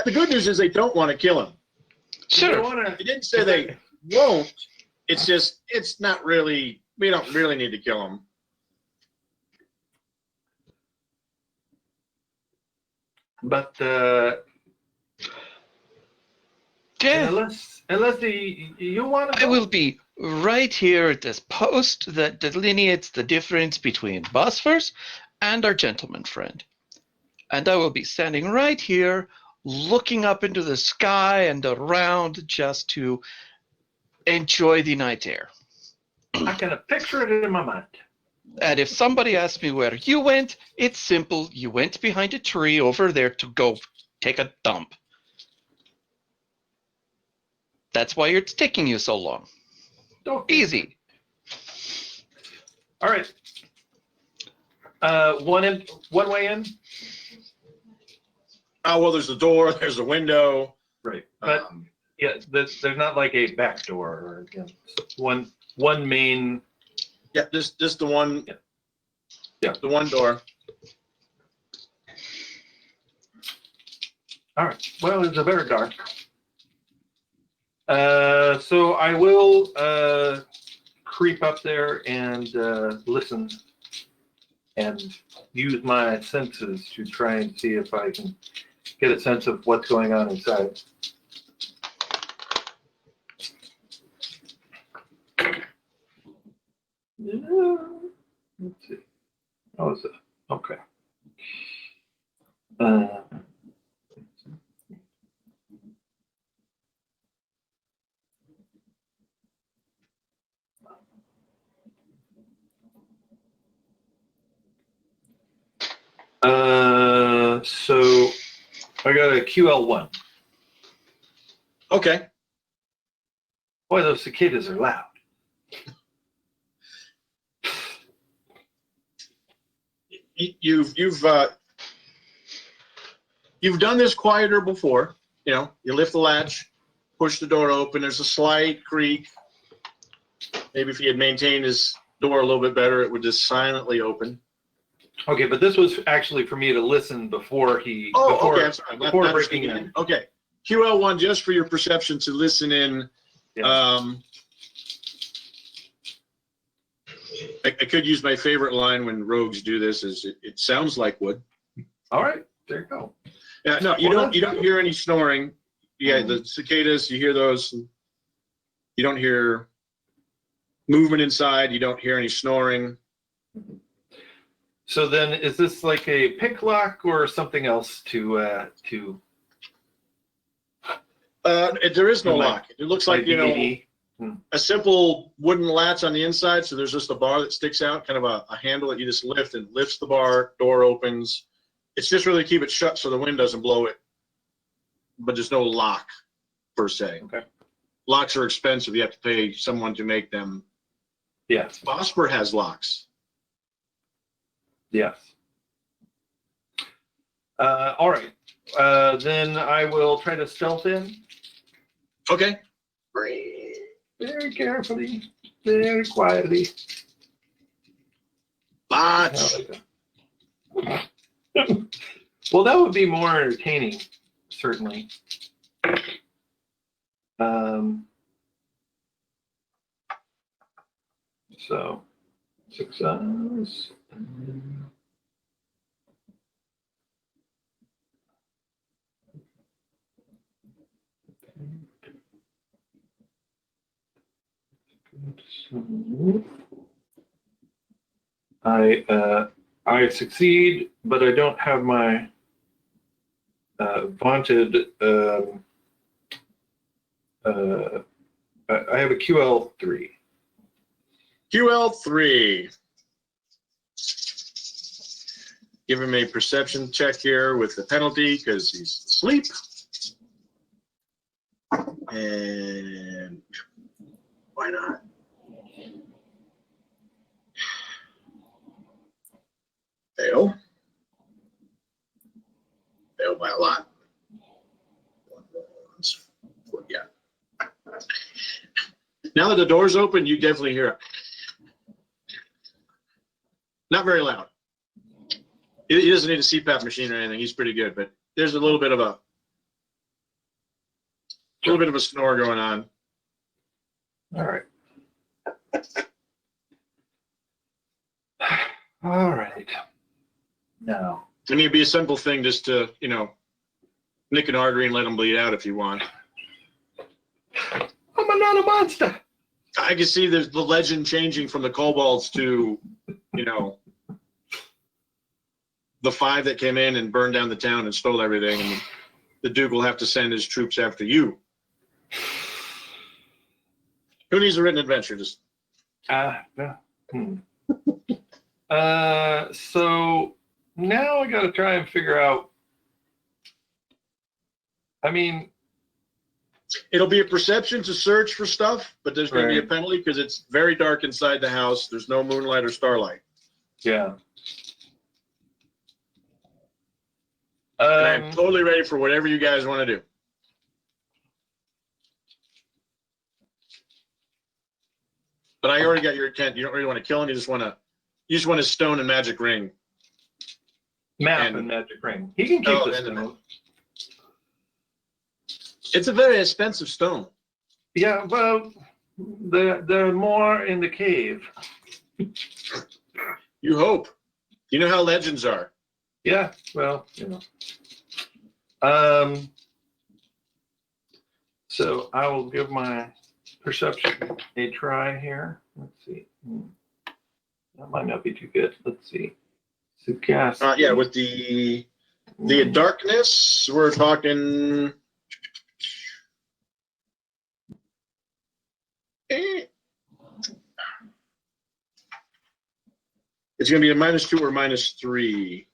The good news is they don't want to kill him. Sure. They didn't say they won't. It's just, it's not really, we don't really need to kill him. But Yeah, unless you want to, I will be right here at this post that delineates the difference between Bosphorus and our gentleman friend. And I will be standing right here looking up into the sky and around just to enjoy the night air. I can picture it in my mind. And if somebody asks me where you went, it's simple. You went behind a tree over there to go take a dump. That's why it's taking you so long. Okay. Easy. All right. One way in. Oh, well, there's a door, there's a window. Right. But yeah, there's not like a back door or one main. Yeah, just the one. Yeah. The one door. All right. Well, it's a very dark. So I will creep up there and listen and use my senses to try and see if I can get a sense of what's going on inside. Let's see. Oh, is it? Okay. So I got a QL1. Okay. Boy, those cicadas are loud. You've done this quieter before. You know, you lift the latch, push the door open. There's a slight creak. Maybe if he had maintained his door a little bit better, it would just silently open. Okay, but this was actually for me to listen before he. Oh, before, okay. I'm sorry. Before Not breaking speaking in. Okay. QL1, just for your perception to listen in. Yeah. I could use my favorite line when rogues do this is it sounds like wood. All right, there you go. Yeah, no, you don't hear any snoring. Yeah, the cicadas, you hear those. You don't hear movement inside. You don't hear any snoring. So then, is this like a pick lock or something else to? There is no lock. It looks like, you know, DVD? a simple wooden latch on the inside. So there's just a bar that sticks out, kind of a handle that you just lift and lifts the bar, door opens. It's just really to keep it shut so the wind doesn't blow it. But there's no lock per se. Okay. locks are expensive. You have to pay someone to make them. Yes. Phosphor has locks. Yes. All right. Then I will try to stealth in Okay. very carefully, very quietly. Botch. Well, that would be more entertaining, certainly. So, success. I succeed, but I don't have my vaunted. I have a QL3. QL3. Give him a perception check here with the penalty because he's asleep. And why not? Fail. Fail by a lot. Yeah. Now that the door's open, you definitely hear it. Not very loud. He doesn't need a CPAP machine or anything. He's pretty good, but there's a little bit of a snore going on. All right. All right. Now. I mean, it'd be a simple thing just to, nick an artery and let him bleed out if you want. I'm not a monster. I can see the legend changing from the kobolds to, the 5 that came in and burned down the town and stole everything, and the Duke will have to send his troops after you. Who needs a written adventure? Just So now I got to try and figure out. I mean, it'll be a perception to search for stuff, but there's going to be a penalty because it's very dark inside the house. There's no moonlight or starlight. Yeah. And I'm totally ready for whatever you guys want to do. But I already got your intent. You don't really want to kill him. You just want his stone and magic ring. Map and magic ring. He can keep the stone. It's a very expensive stone. Yeah, well, there are more in the cave. You hope. You know how legends are. Yeah, well, So I will give my perception a try here. Let's see. That might not be too good. Let's see. Sagacity. Yeah, with the darkness, we're talking. It's going to be a -2 or -3.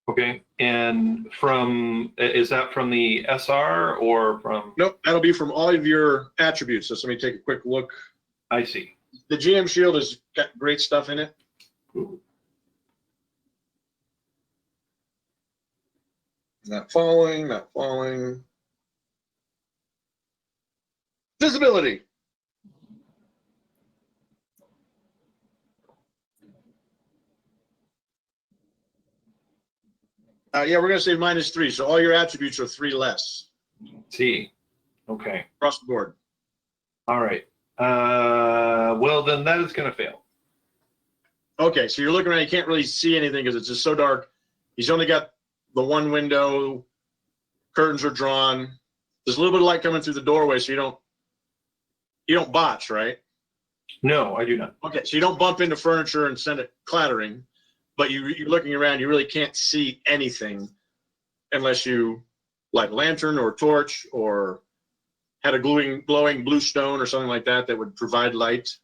Okay, and is that from the SR or from? Nope, that'll be from all of your attributes. So let me take a quick look. I see. The GM shield has got great stuff in it. Ooh. Not falling. Visibility. Yeah, we're going to say -3. So all your attributes are 3 less. See. Okay. Across the board. All right. Well, then that is going to fail. Okay, so you're looking around. You can't really see anything because it's just so dark. He's only got the one window. Curtains are drawn. There's a little bit of light coming through the doorway, so you don't botch, right? No, I do not. Okay, so you don't bump into furniture and send it clattering, but you're looking around. You really can't see anything unless you light a lantern or a torch or had a glowing blue stone or something like that would provide light.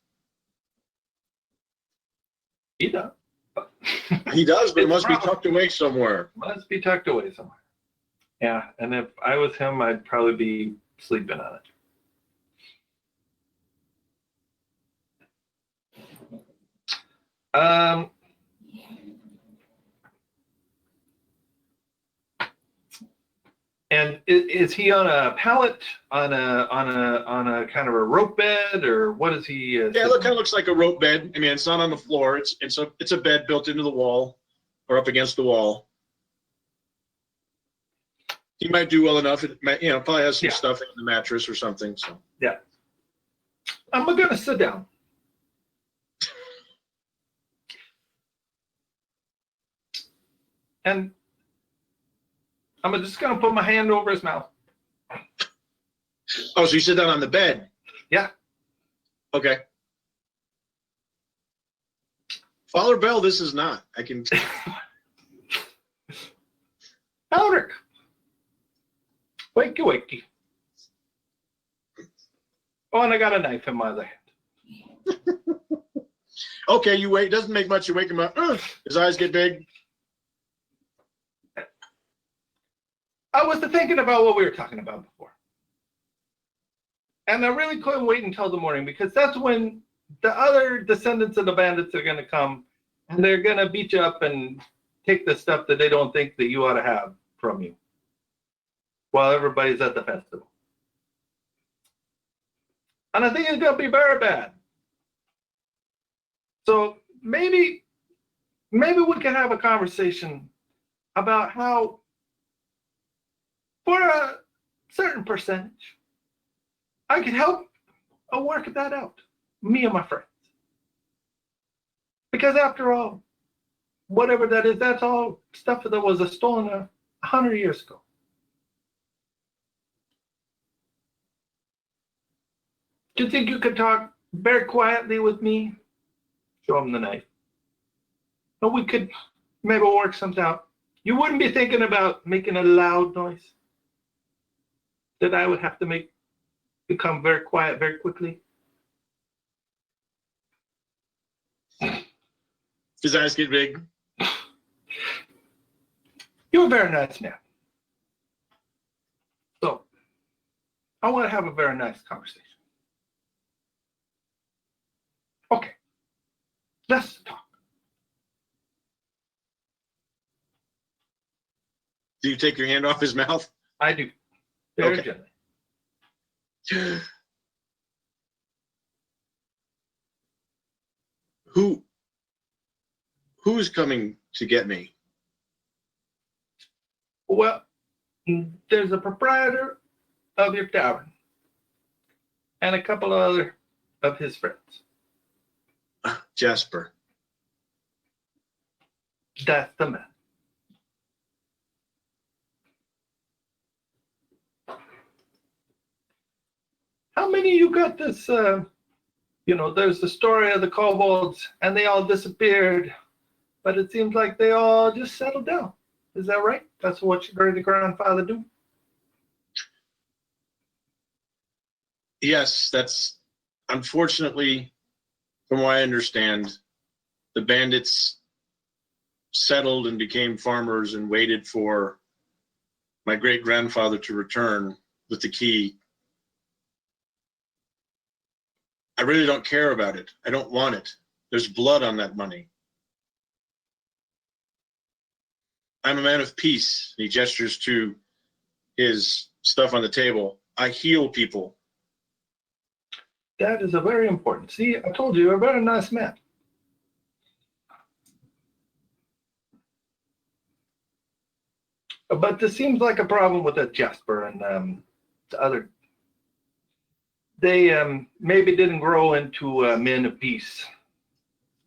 He does. He does, but it must be tucked away somewhere. Must be tucked away somewhere. Yeah, and if I was him, I'd probably be sleeping on it. And is he on a pallet, on a kind of a rope bed, or what is he? Yeah, it kind of looks like a rope bed. I mean, it's not on the floor. It's a bed built into the wall or up against the wall. He might do well enough. It might, probably has some stuff in the mattress or something. So yeah. I'm gonna sit down. And I'm just gonna put my hand over his mouth. Oh, so you sit down on the bed? Yeah. Okay. Father Bell, this is not. I can. Alric. Wakey, wakey. Oh, and I got a knife in my other hand. Okay, you wait. Doesn't make much. You wake him up. His eyes get big. I was thinking about what we were talking about before. And I really couldn't wait until the morning, because that's when the other descendants of the bandits are going to come, and they're going to beat you up and take the stuff that they don't think that you ought to have from you while everybody's at the festival. And I think it's going to be very bad. So maybe we can have a conversation about how, for a certain percentage, I could help work that out, me and my friends. Because after all, whatever that is, that's all stuff that was stolen 100 years ago. Do you think you could talk very quietly with me? Show him the knife. Or we could maybe work something out. You wouldn't be thinking about making a loud noise that I would have to become very quiet very quickly. His eyes get big. You're a very nice man. So, I want to have a very nice conversation. Okay, let's talk. Do you take your hand off his mouth? I do. Very Okay. gently. Who's coming to get me? Well, there's a proprietor of your tavern and a couple of other of his friends. Jasper. That's the man. How many you got this, there's the story of the kobolds and they all disappeared, but it seems like they all just settled down. Is that right? That's what your great-grandfather do? Yes, that's unfortunately, from what I understand, the bandits settled and became farmers and waited for my great-grandfather to return with the key. I really don't care about it. I don't want it. There's blood on that money. I'm a man of peace. He gestures to his stuff on the table. I heal people. That is a very important. See, I told you, you're a very nice man. But there seems like a problem with that Jasper and the other. They maybe didn't grow into men of peace.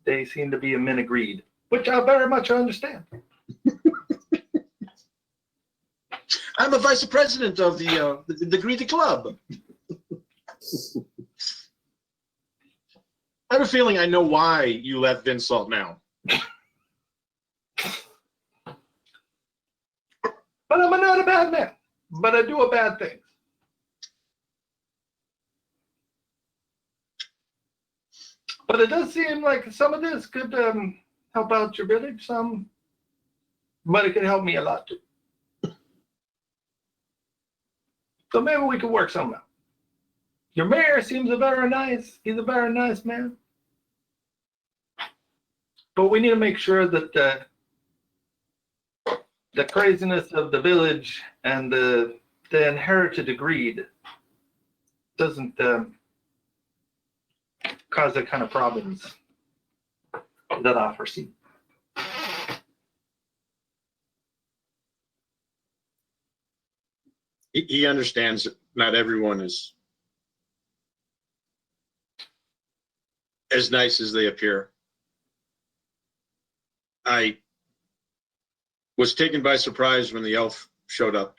They seem to be men of greed, which I very much understand. I'm a vice president of the Greedy Club. I have a feeling I know why you left Vinsalt now. But I'm not a bad man. But I do a bad things. But it does seem like some of this could help out your village some. But it could help me a lot too. So maybe we can work something out. Your mayor seems he's a very nice man. But we need to make sure that the craziness of the village and the inherited greed doesn't cause the kind of problems that I foresee. He understands that not everyone is as nice as they appear. I was taken by surprise when the elf showed up.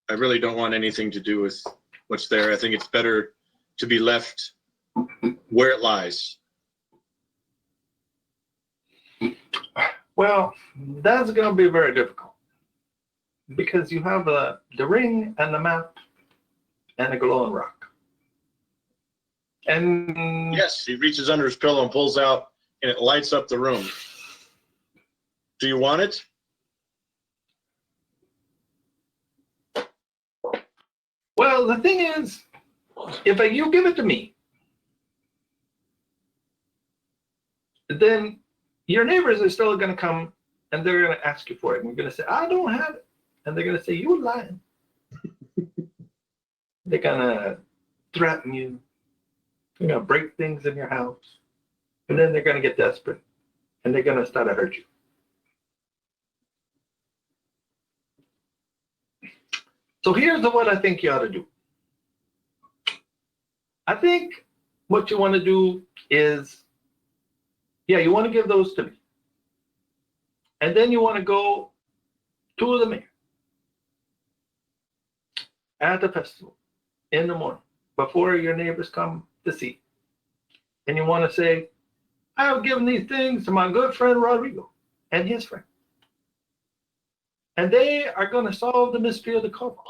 I really don't want anything to do with what's there. I think it's better to be left where it lies. Well, that's going to be very difficult because you have the ring and the map and the glowing rock. And Yes, he reaches under his pillow and pulls out, and it lights up the room. Do you want it? well, the thing is, if you give it to me, then your neighbors are still going to come and they're going to ask you for it. And you're going to say, I don't have it. And they're going to say, you were lying. They're going to threaten you. They're going to break things in your house. And then they're going to get desperate. And they're going to start to hurt you. So here's what I think you ought to do. I think what you want to do is, you want to give those to me. And then you want to go to the mayor at the festival in the morning before your neighbors come to see. And you want to say, I have given these things to my good friend Rodrigo and his friend. And they are going to solve the mystery of the cobalt.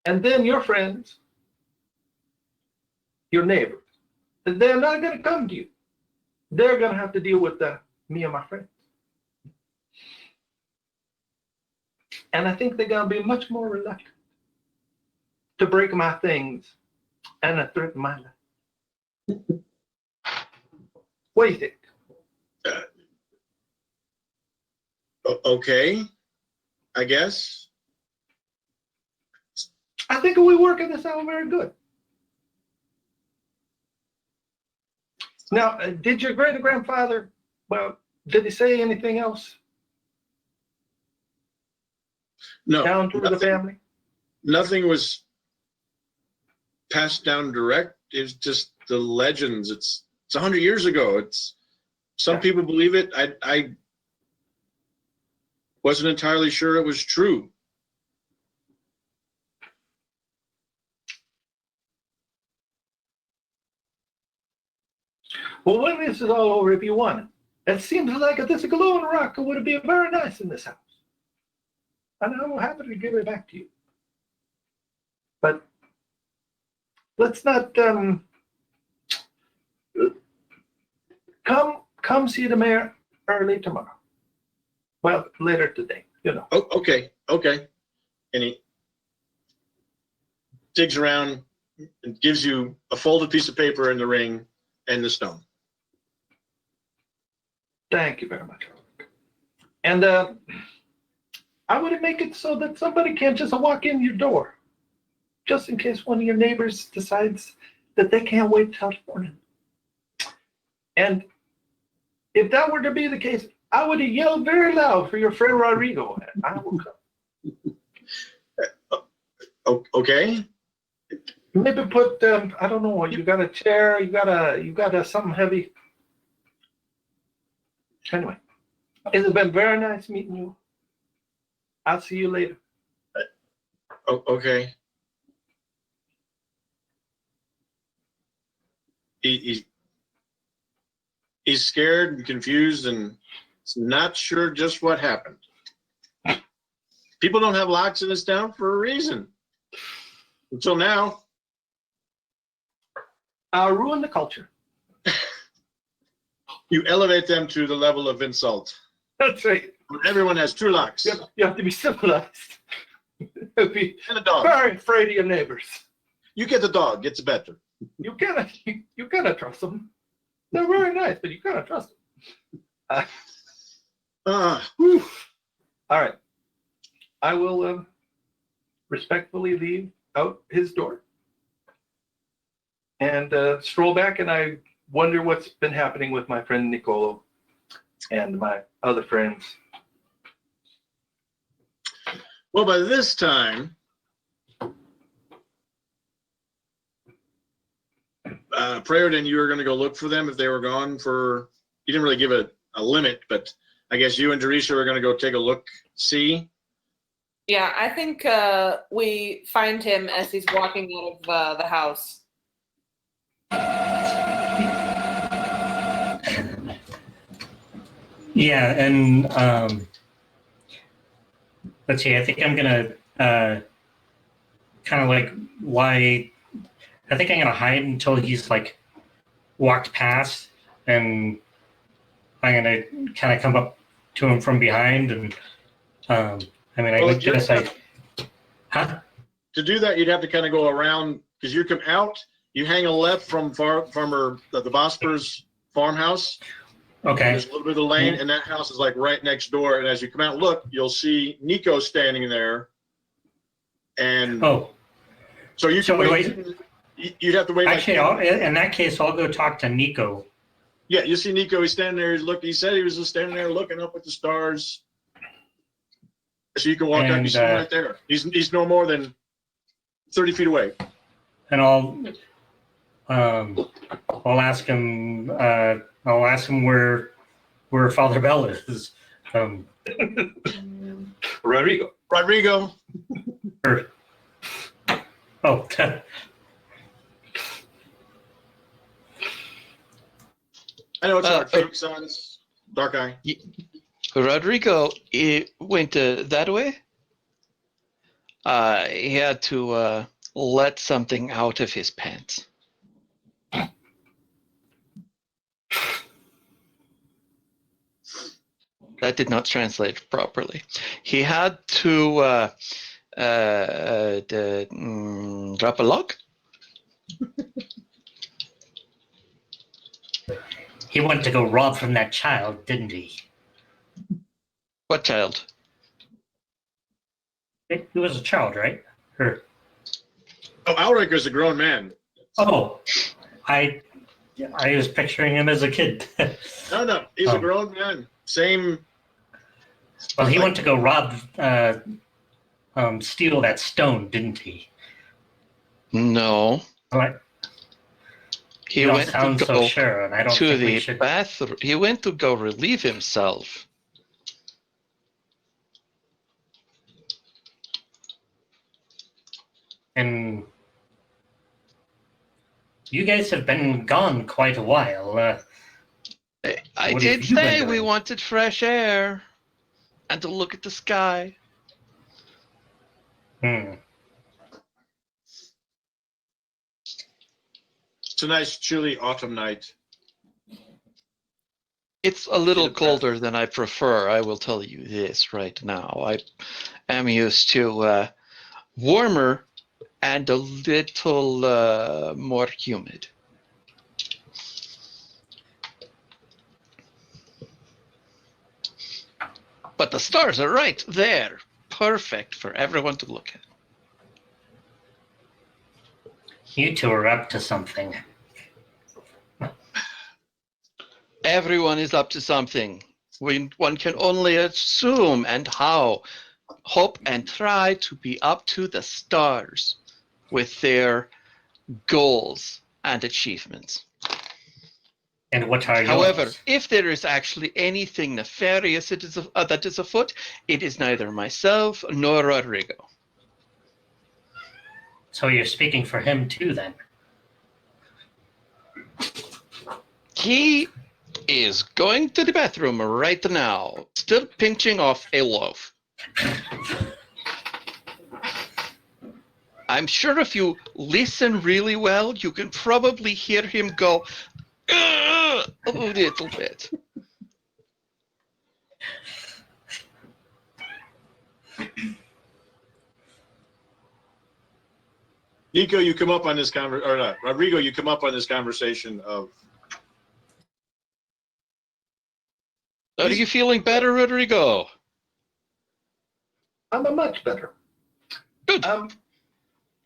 And then your friends, your neighbors, they're not going to come to you. They're going to have to deal with me and my friends. And I think they're going to be much more reluctant to break my things and to threaten my life. What do you think? Okay, I guess. I think we work this out very good. Now, did your great-grandfather, did he say anything else No, down through the family? nothing was passed down direct. It's just the legends. It's 100 years ago. Some people believe it. I wasn't entirely sure it was true. Well, when this is all over, if you want it seems like if this glowing rock would be very nice in this house. And I'm happy to give it back to you. But let's not come see the mayor early tomorrow. Well, later today, Oh, okay. And he digs around and gives you a folded piece of paper and the ring and the stone. Thank you very much. And I would make it so that somebody can't just walk in your door, just in case one of your neighbors decides that they can't wait till morning. And if that were to be the case, I would yell very loud for your friend Rodrigo, and I will come. Okay. Maybe put I don't know. You got a chair. You got a something heavy. Anyway, it's been very nice meeting you. I'll see you later. Okay. He's scared and confused and not sure just what happened. People don't have locks in this town for a reason. Until now. I'll ruin the culture. You elevate them to the level of insult. That's right. Everyone has two locks. You have to be civilized. Be And a dog. very afraid of your neighbors. You get the dog. It's better. You gotta trust them. They're very nice, but you gotta trust them. Whew. All right. I will respectfully leave out his door and stroll back, and I wonder what's been happening with my friend Nicolo and my other friends. Well, by this time, Prairden, you were going to go look for them if they were gone for. You didn't really give a limit, but I guess you and Derisha were going to go take a look, see. Yeah, I think we find him as he's walking out of the house. Yeah, and let's see. I think I'm gonna kind of like lie. I think I'm gonna hide until he's like walked past, and I'm gonna kind of come up to him from behind. And I mean, I Well, guess huh? To do that, you'd have to kind of go around because you come out. You hang a left from farmer the Bospers farmhouse. Okay. There's a little bit of the lane, and that house is like right next door. And as you come out, look, you'll see Nico standing there. And Oh, so you can so wait. You'd have to wait. actually, like, in that case, I'll go talk to Nico. yeah, you see Nico. He's standing there. He said he was just standing there looking up at the stars. So you can walk up. And, You see him right there. He's no more than 30 feet away. And I'll ask him. I'll ask him where Father Bell is. Rodrigo. Rodrigo. Or, oh, I know it's hard. Fake sons, dark eye. Rodrigo went that way. He had to let something out of his pants. That did not translate properly. He had to drop a log. he went to go rob from that child, didn't he? What child? He was a child, right? Or, Oh, Ulrich's a grown man. oh, I was picturing him as a kid. No, he's a grown man. Same. Well, he went to go rob, steal that stone, didn't he? No. Like, He you don't went to sound so go sure, and I don't to think we the should. bathroom. He went to go relieve himself. And you guys have been gone quite a while. I What did have you been say we doing? wanted fresh air and to look at the sky. Hmm. It's a nice chilly autumn night. It's a little the colder than I prefer. I will tell you this right now. I am used to warmer and a little more humid. But the stars are right there. Perfect for everyone to look at. You two are up to something. Everyone is up to something. One can only assume and hope and try to be up to the stars with their goals and achievements. And what are However, yours? if there is actually anything nefarious that is afoot, it is neither myself nor Rodrigo. So you're speaking for him too, then? He is going to the bathroom right now, still pinching off a loaf. I'm sure if you listen really well, you can probably hear him go a little bit. Nico, you come up on this or not, Rodrigo, you come up on this conversation of. Are you feeling better, Rodrigo? I'm a much better. Good.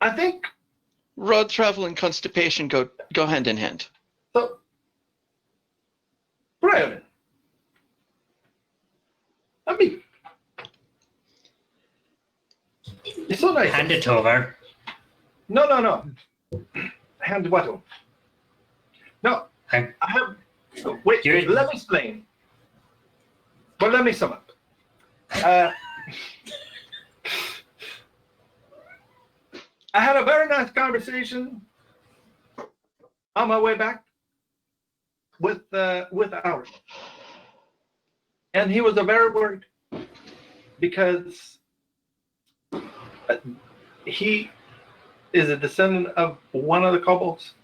I think Road travel and constipation go hand in hand. so. Brian, I mean, it's so nice. Hand it over. No. Hand what over? No, Okay. I have. Wait, You're- let me explain. Well, let me sum up. I had a very nice conversation on my way back with Howard, and he was very worried because he is a descendant of one of the kobolds,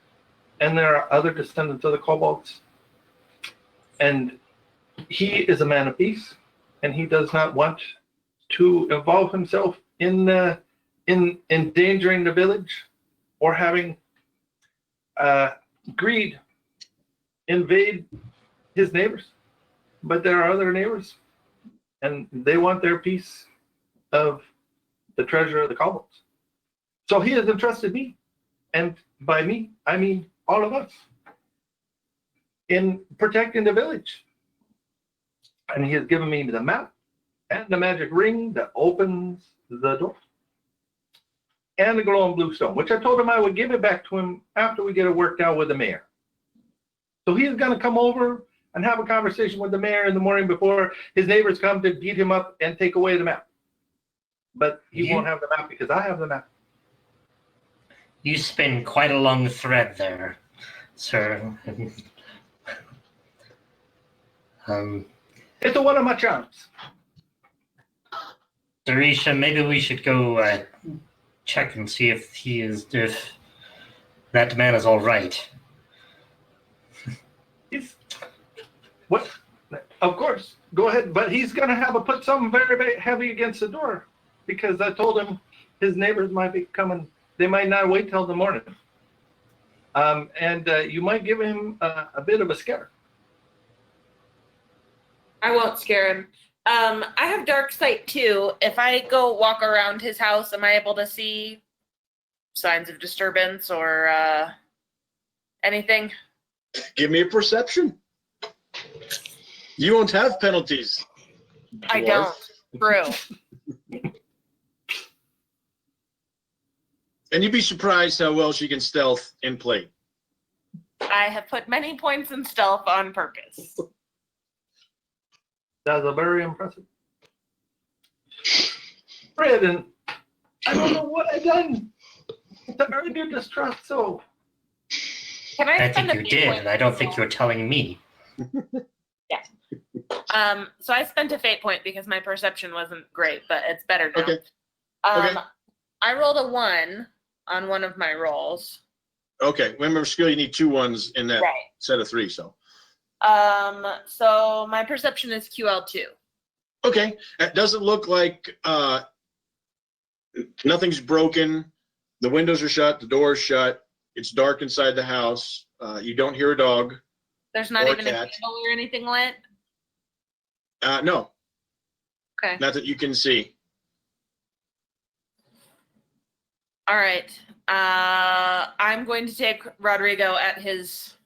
and there are other descendants of the kobolds, and he is a man of peace, and he does not want to involve himself in endangering the village or having greed invade his neighbors. But there are other neighbors, and they want their piece of the treasure of the kobolds. So he has entrusted me, and by me, I mean all of us, in protecting the village. And he has given me the map and the magic ring that opens the door, and the glowing blue stone, which I told him I would give it back to him after we get it worked out with the mayor. So he's going to come over and have a conversation with the mayor in the morning before his neighbors come to beat him up and take away the map. But he won't have the map because I have the map. You spin quite a long thread there, sir. It's one of my charms. Dorisha, maybe we should go check and see if that man is all right. What? Of course, go ahead. But he's going to have to put something very, very heavy against the door because I told him his neighbors might be coming. They might not wait till the morning. And you might give him a bit of a scare. I won't scare him. I have dark sight too. If I go walk around his house, am I able to see signs of disturbance or anything? Give me a perception. You won't have penalties. I dwarf. don't. True. And you'd be surprised how well she can stealth in play. I have put many points in stealth on purpose. That's a very impressive. Brandon, I don't know what I've done to earn your distrust. So Can I I spend think a you fate did, point? and I don't think you're telling me. So I spent a fate point because my perception wasn't great, but it's better now. Okay. Okay. I rolled a 1 on one of my rolls. Okay. Remember, skill, you need 2 ones in that Right. set of 3. So, So my perception is QL2. okay. It doesn't look like nothing's broken. The windows are shut. The door is shut. It's dark inside the house. You don't hear a dog. There's not Or even a cat. candle or anything lit. No, Okay. not that you can see. All right. I'm going to take Rodrigo at his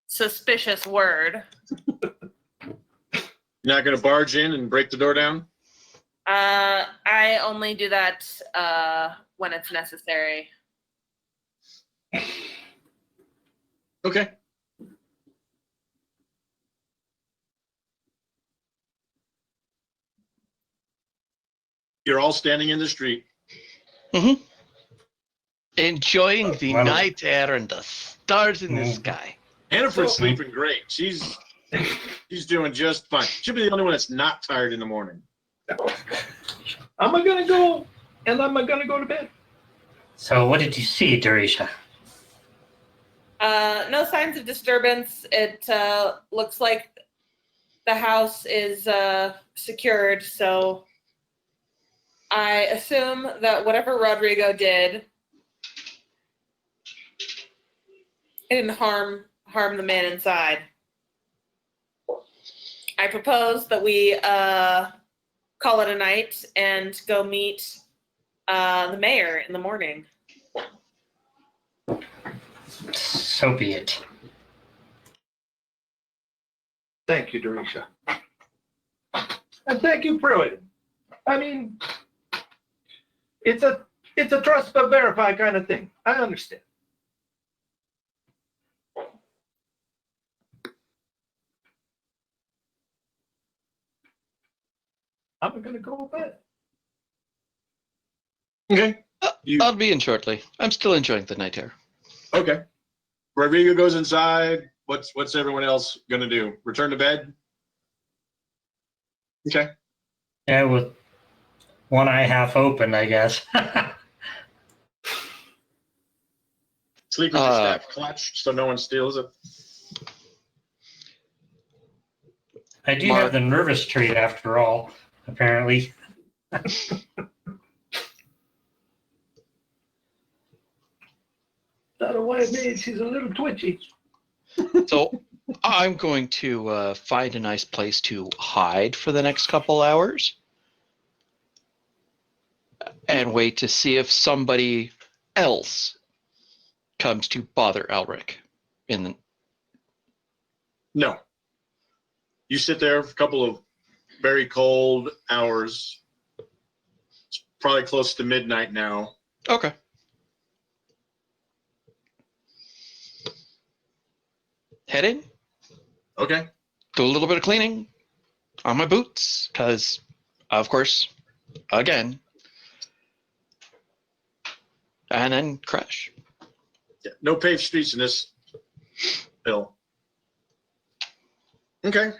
suspicious word. You're not going to barge in and break the door down? I only do that when it's necessary. Okay. You're all standing in the street. Enjoying the Well- night air and the stars in the sky. Hannaford's So- sleeping great. She's doing just fine. She'll be the only one that's not tired in the morning. I'm going to go, and I'm going to go to bed. So what did you see, Dorisha? No signs of disturbance. It looks like the house is secured, so I assume that whatever Rodrigo did and harm the man inside. I propose that we call it a night and go meet the mayor in the morning. So be it. Thank you, Dorisha. And thank you, Pruitt. I mean, it's a trust but verify kind of thing. I understand. I'm gonna go to bed. Okay. You I'll be in shortly. I'm still enjoying the night air. okay? Rodrigo goes inside. What's everyone else gonna do? Return to bed? Okay. Yeah, with one eye half open, I guess. Sleep with your staff clutched so no one steals it. I do Mark. have the nervous trait after all, apparently. Not a white maid, she's a little twitchy. So I'm going to find a nice place to hide for the next couple hours and wait to see if somebody else comes to bother Elric. No. You sit there for a couple of very cold hours. It's probably close to midnight now. Okay. Head in, Okay. do a little bit of cleaning on my boots, because, of course, again, and then crash. Yeah. No paved streets in this hill. Okay.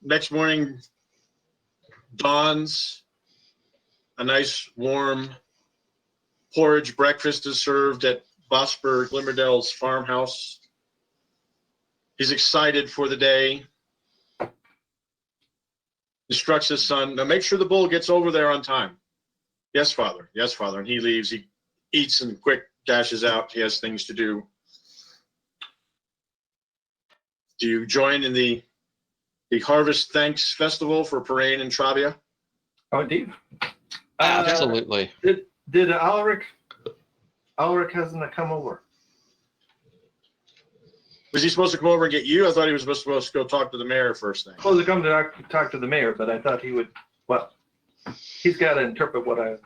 Next morning dawns. A nice warm porridge breakfast is served at Vosper Glimmerdale's farmhouse. He's excited for the day. Instructs his son, now make sure the bull gets over there on time. Yes, father. Yes, father. And he leaves. He eats and quick dashes out. He has things to do. Do you join in the Harvest Thanks Festival for Parain and Travia? Oh, indeed. Absolutely. Did Alric hasn't come over? Was he supposed to come over and get you? I thought he was supposed to go talk to the mayor first thing. Supposed to come to talk to the mayor, but I thought he would. Well, he's got to interpret what I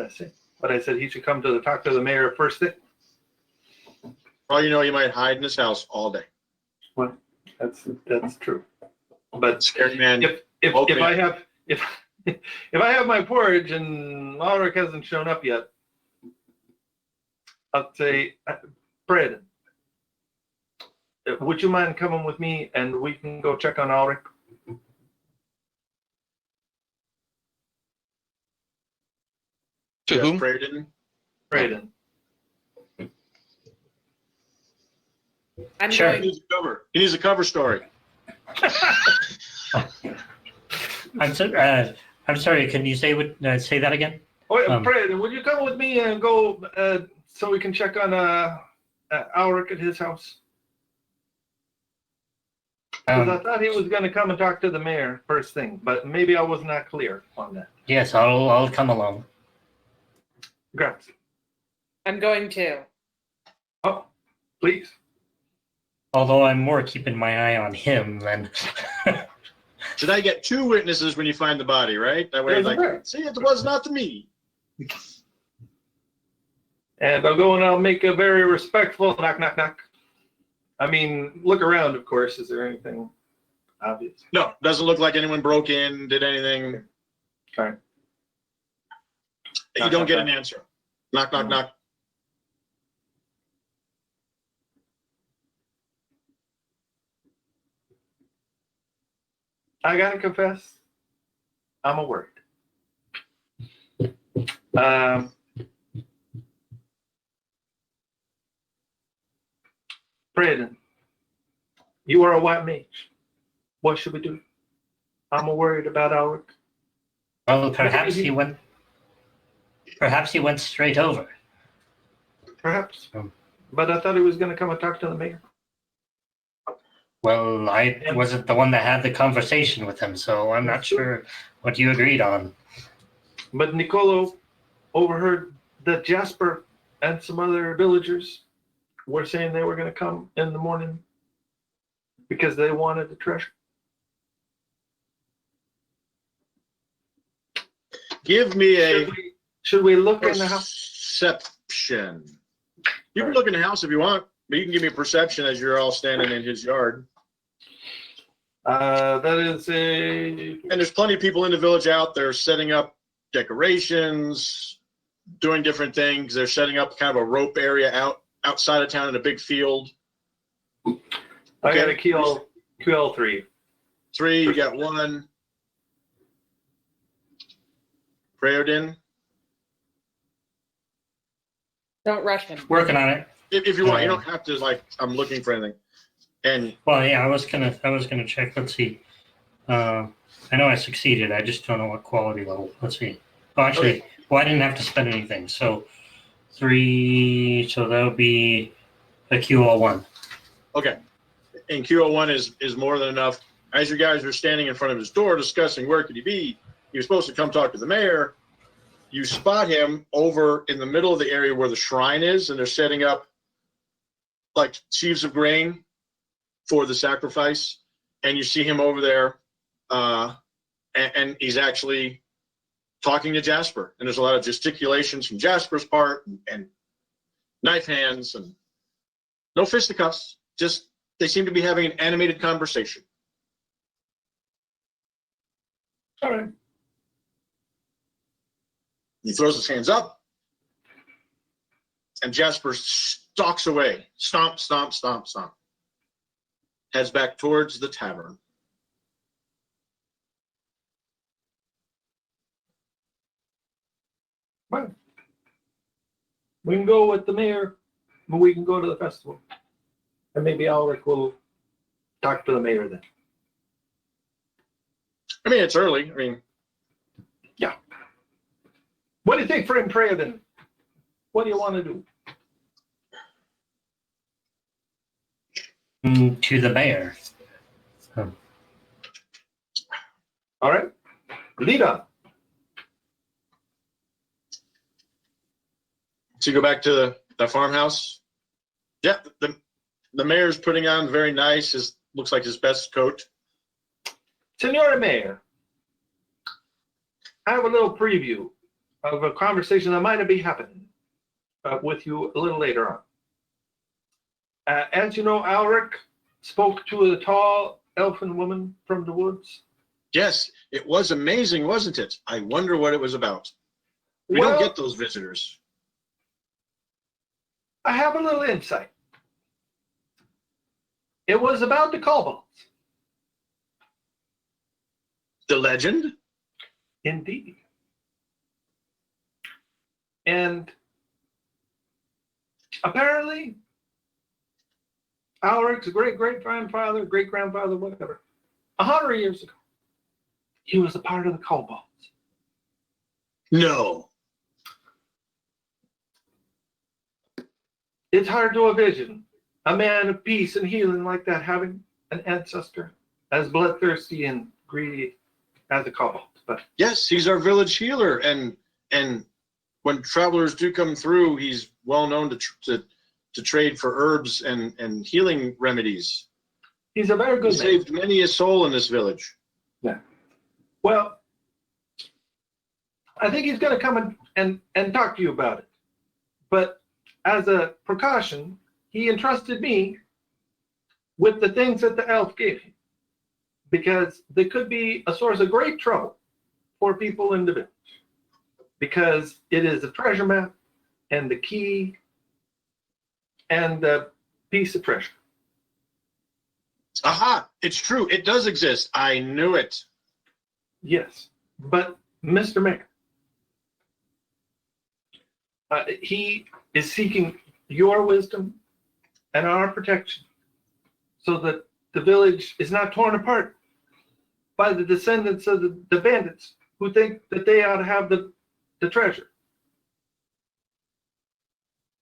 said. But I said he should come to talk to the mayor first thing. Well, you know, he might hide in his house all day. Well, that's true. But Scared man. if I have my porridge and Alric hasn't shown up yet, I'll say, Brad, would you mind coming with me and we can go check on Alric? To Yes, whom? Braden. Braden. I'm Sure. He going. needs a cover. He needs a cover story. I'm sorry. Can you say that again? Oh, yeah, Braden, would you come with me and go so we can check on Alric at his house? 'Cause I thought he was going to come and talk to the mayor first thing, but maybe I was not clear on that. Yes, I'll come along. Grazie. I'm going to. Oh, please. Although I'm more keeping my eye on him than. Should I get 2 witnesses when you find the body, right? That way, There's like, right. see, it was not me. And I'll go and I'll make a very respectful knock, knock, knock. I mean, look around, of course. Is there anything obvious? No, doesn't look like anyone broke in, did anything. Okay. You Knock, don't knock, get an knock. answer. Knock, knock, knock. I gotta confess, I'm a word. Braden, you are a white mage. What should we do? I'm worried about Alric. Well, perhaps he went straight over. perhaps. Um. But I thought he was going to come and talk to the mayor. Well, I wasn't the one that had the conversation with him, so I'm not sure what you agreed on. But Nicolo overheard that Jasper and some other villagers were saying they were going to come in the morning because they wanted the treasure. Give me a Should we look in the house? perception. You can look in the house if you want, but you can give me a perception as you're all standing in his yard. That is a. And there's plenty of people in the village out there setting up decorations, doing different things. They're setting up kind of a rope area outside of town in a big field. I got a QL3. 3, you got 1. Prayodin, Don't rush him. Working on it. if you want, you don't have to like. I'm looking for anything. And Well, yeah, I was gonna check. Let's see. I know I succeeded. I just don't know what quality level. Let's see. Oh, actually, well, I didn't have to spend anything. So 3. So that would be a QL1. okay, and QO1 is more than enough. As you guys are standing in front of his door discussing where could he be, he was supposed to come talk to the mayor. You spot him over in the middle of the area where the shrine is, and they're setting up like sheaves of grain for the sacrifice. And you see him over there, and he's actually talking to Jasper. And there's a lot of gesticulations from Jasper's part, and knife hands, and no fisticuffs. Just they seem to be having an animated conversation. All right. He throws his hands up, and Jasper stalks away. Stomp, stomp, stomp, stomp. Heads back towards the tavern. Well, we can go with the mayor, but we can go to the festival. And maybe Alric will talk to the mayor then. I mean, it's early. I mean, What do you think, friend Prayden? What do you want to do? To the mayor. So, All right. Lead on. so you go back to the farmhouse. Yeah, the mayor's putting on very nice. Looks like his best coat. Senora Mayor, I have a little preview of a conversation that might be happening with you a little later on. As you know, Alric spoke to a tall elfin woman from the woods. Yes, it was amazing, wasn't it? I wonder what it was about. We don't get those visitors. I have a little insight. It was about the kobolds. The legend? Indeed. And apparently, Alric's great-grandfather, whatever, 100 years ago, he was a part of the kobolds. No. It's hard to envision a man of peace and healing like that having an ancestor as bloodthirsty and greedy as a kobold. But Yes, he's our village healer, and when travelers do come through, he's well known to trade for herbs and healing remedies. he's a very He good man. saved many a soul in this village. Well, I think he's going to come and talk to you about it. But as a precaution, he entrusted me with the things that the elf gave him, because they could be a source of great trouble for people in the village, because it is a treasure map and the key and the piece of treasure. Aha, it's true. It does exist. I knew it. Yes, but Mr. Mayor, he is seeking your wisdom and our protection so that the village is not torn apart by the descendants of the bandits who think that they ought to have the treasure.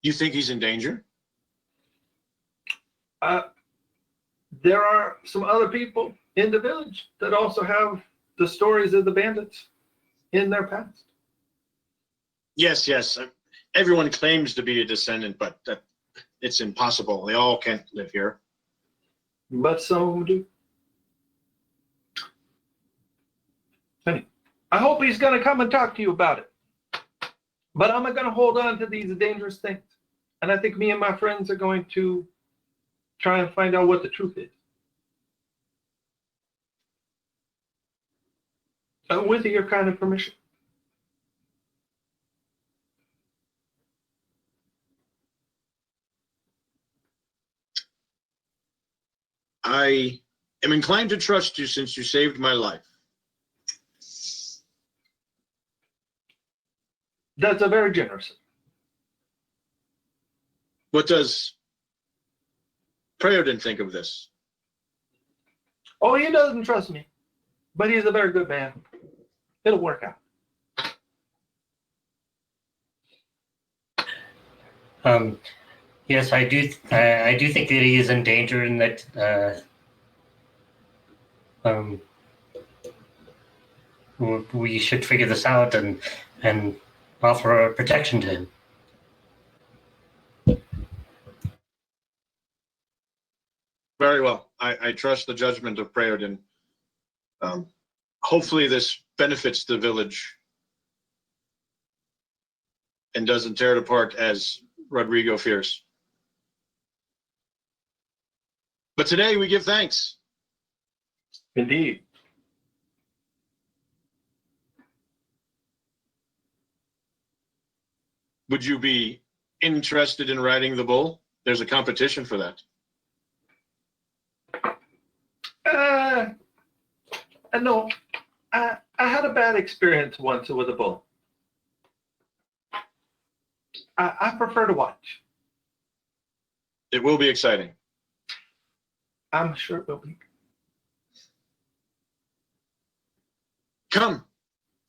You think he's in danger? There are some other people in the village that also have the stories of the bandits in their past. Yes, yes. Everyone claims to be a descendant, but it's impossible. They all can't live here. But some of them do. Hey, I hope he's going to come and talk to you about it. But I'm going to hold on to these dangerous things. And I think me and my friends are going to try and find out what the truth is. With your kind of permission. I am inclined to trust you since you saved my life. That's a very generous. What does Preodin think of this? Oh, he doesn't trust me. But he's a very good man. It'll work out. Yes, I do. I do think that he is in danger, and that we should figure this out and offer protection to him. Very well. I trust the judgment of Preodin. Hopefully this benefits the village and doesn't tear it apart as Rodrigo fears. But today we give thanks. Indeed. Would you be interested in riding the bull? There's a competition for that. No. I had a bad experience once with a bull. I prefer to watch. It will be exciting. I'm sure it will be. Come,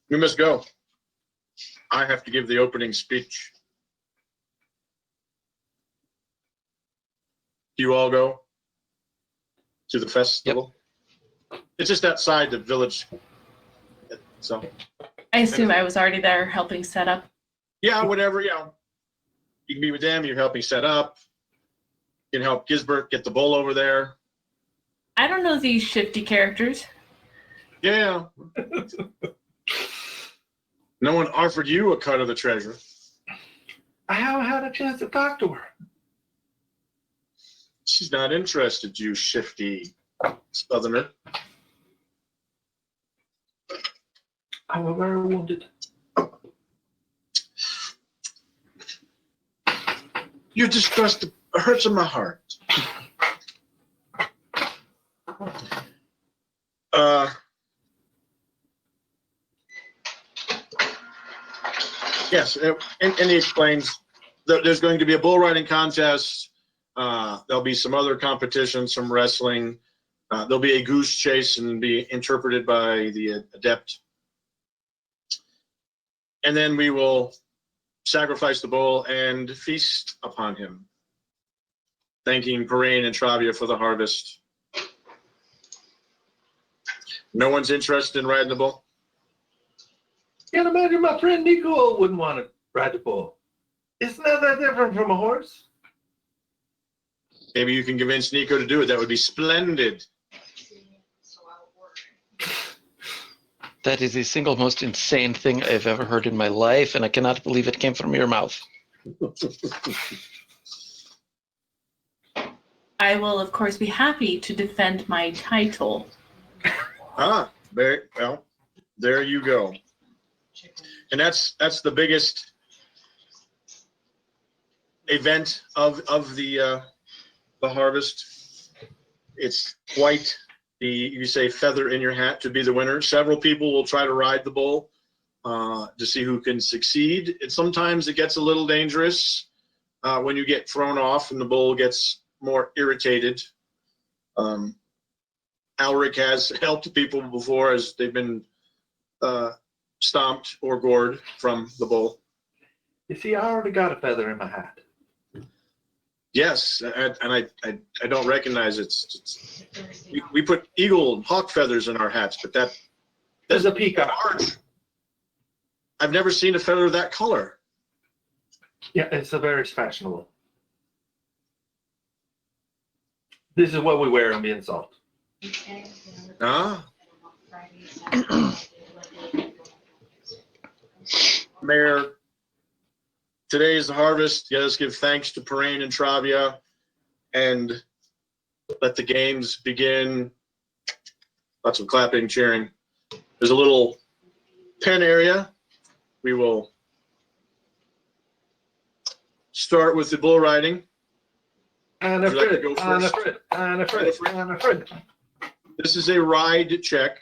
we must go. I have to give the opening speech. You all go to the festival? Yep. It's just outside the village. So I assume I was already there helping set up. yeah, whatever, you know. You can be with them, you're helping set up. You can help Gisbert get the bull over there. I don't know these shifty characters. Yeah. No one offered you a cut of the treasure. I haven't had a chance to talk to her. She's not interested, you shifty southerner. I was very wounded. Your distrust hurts in my heart. Yes, and he explains that there's going to be a bull riding contest. There'll be some other competitions, some wrestling. There'll be a goose chase and be interpreted by the adept. And then we will sacrifice the bull and feast upon him, thanking Parain and Travia for the harvest. No one's interested in riding the bull? Can't imagine my friend Nico wouldn't want to ride the bull. It's not that different from a horse. Maybe you can convince Nico to do it. That would be splendid. That is the single most insane thing I've ever heard in my life, and I cannot believe it came from your mouth. I will, of course, be happy to defend my title. Very well. There you go. And that's the biggest event of the harvest. It's quite the, you say, feather in your hat to be the winner. Several people will try to ride the bull to see who can succeed. And sometimes it gets a little dangerous when you get thrown off and the bull gets more irritated. Alric has helped people before as they've been stomped or gored from the bull. You see, I already got a feather in my hat. Yes, and I don't recognize it. We put eagle and hawk feathers in our hats, but There's a peacock. orange. I've never seen a feather that color. Yeah, it's a very fashionable. This is what we wear on being salt. Huh? Mayor, today is the harvest. Let us give thanks to Parain and Travia and let the games begin. Lots of clapping, cheering. There's a little pen area. We will start with the bull riding. And Would a you like to Fred, go and a first? Fred, and a Fred, and a Fred. This is a ride check.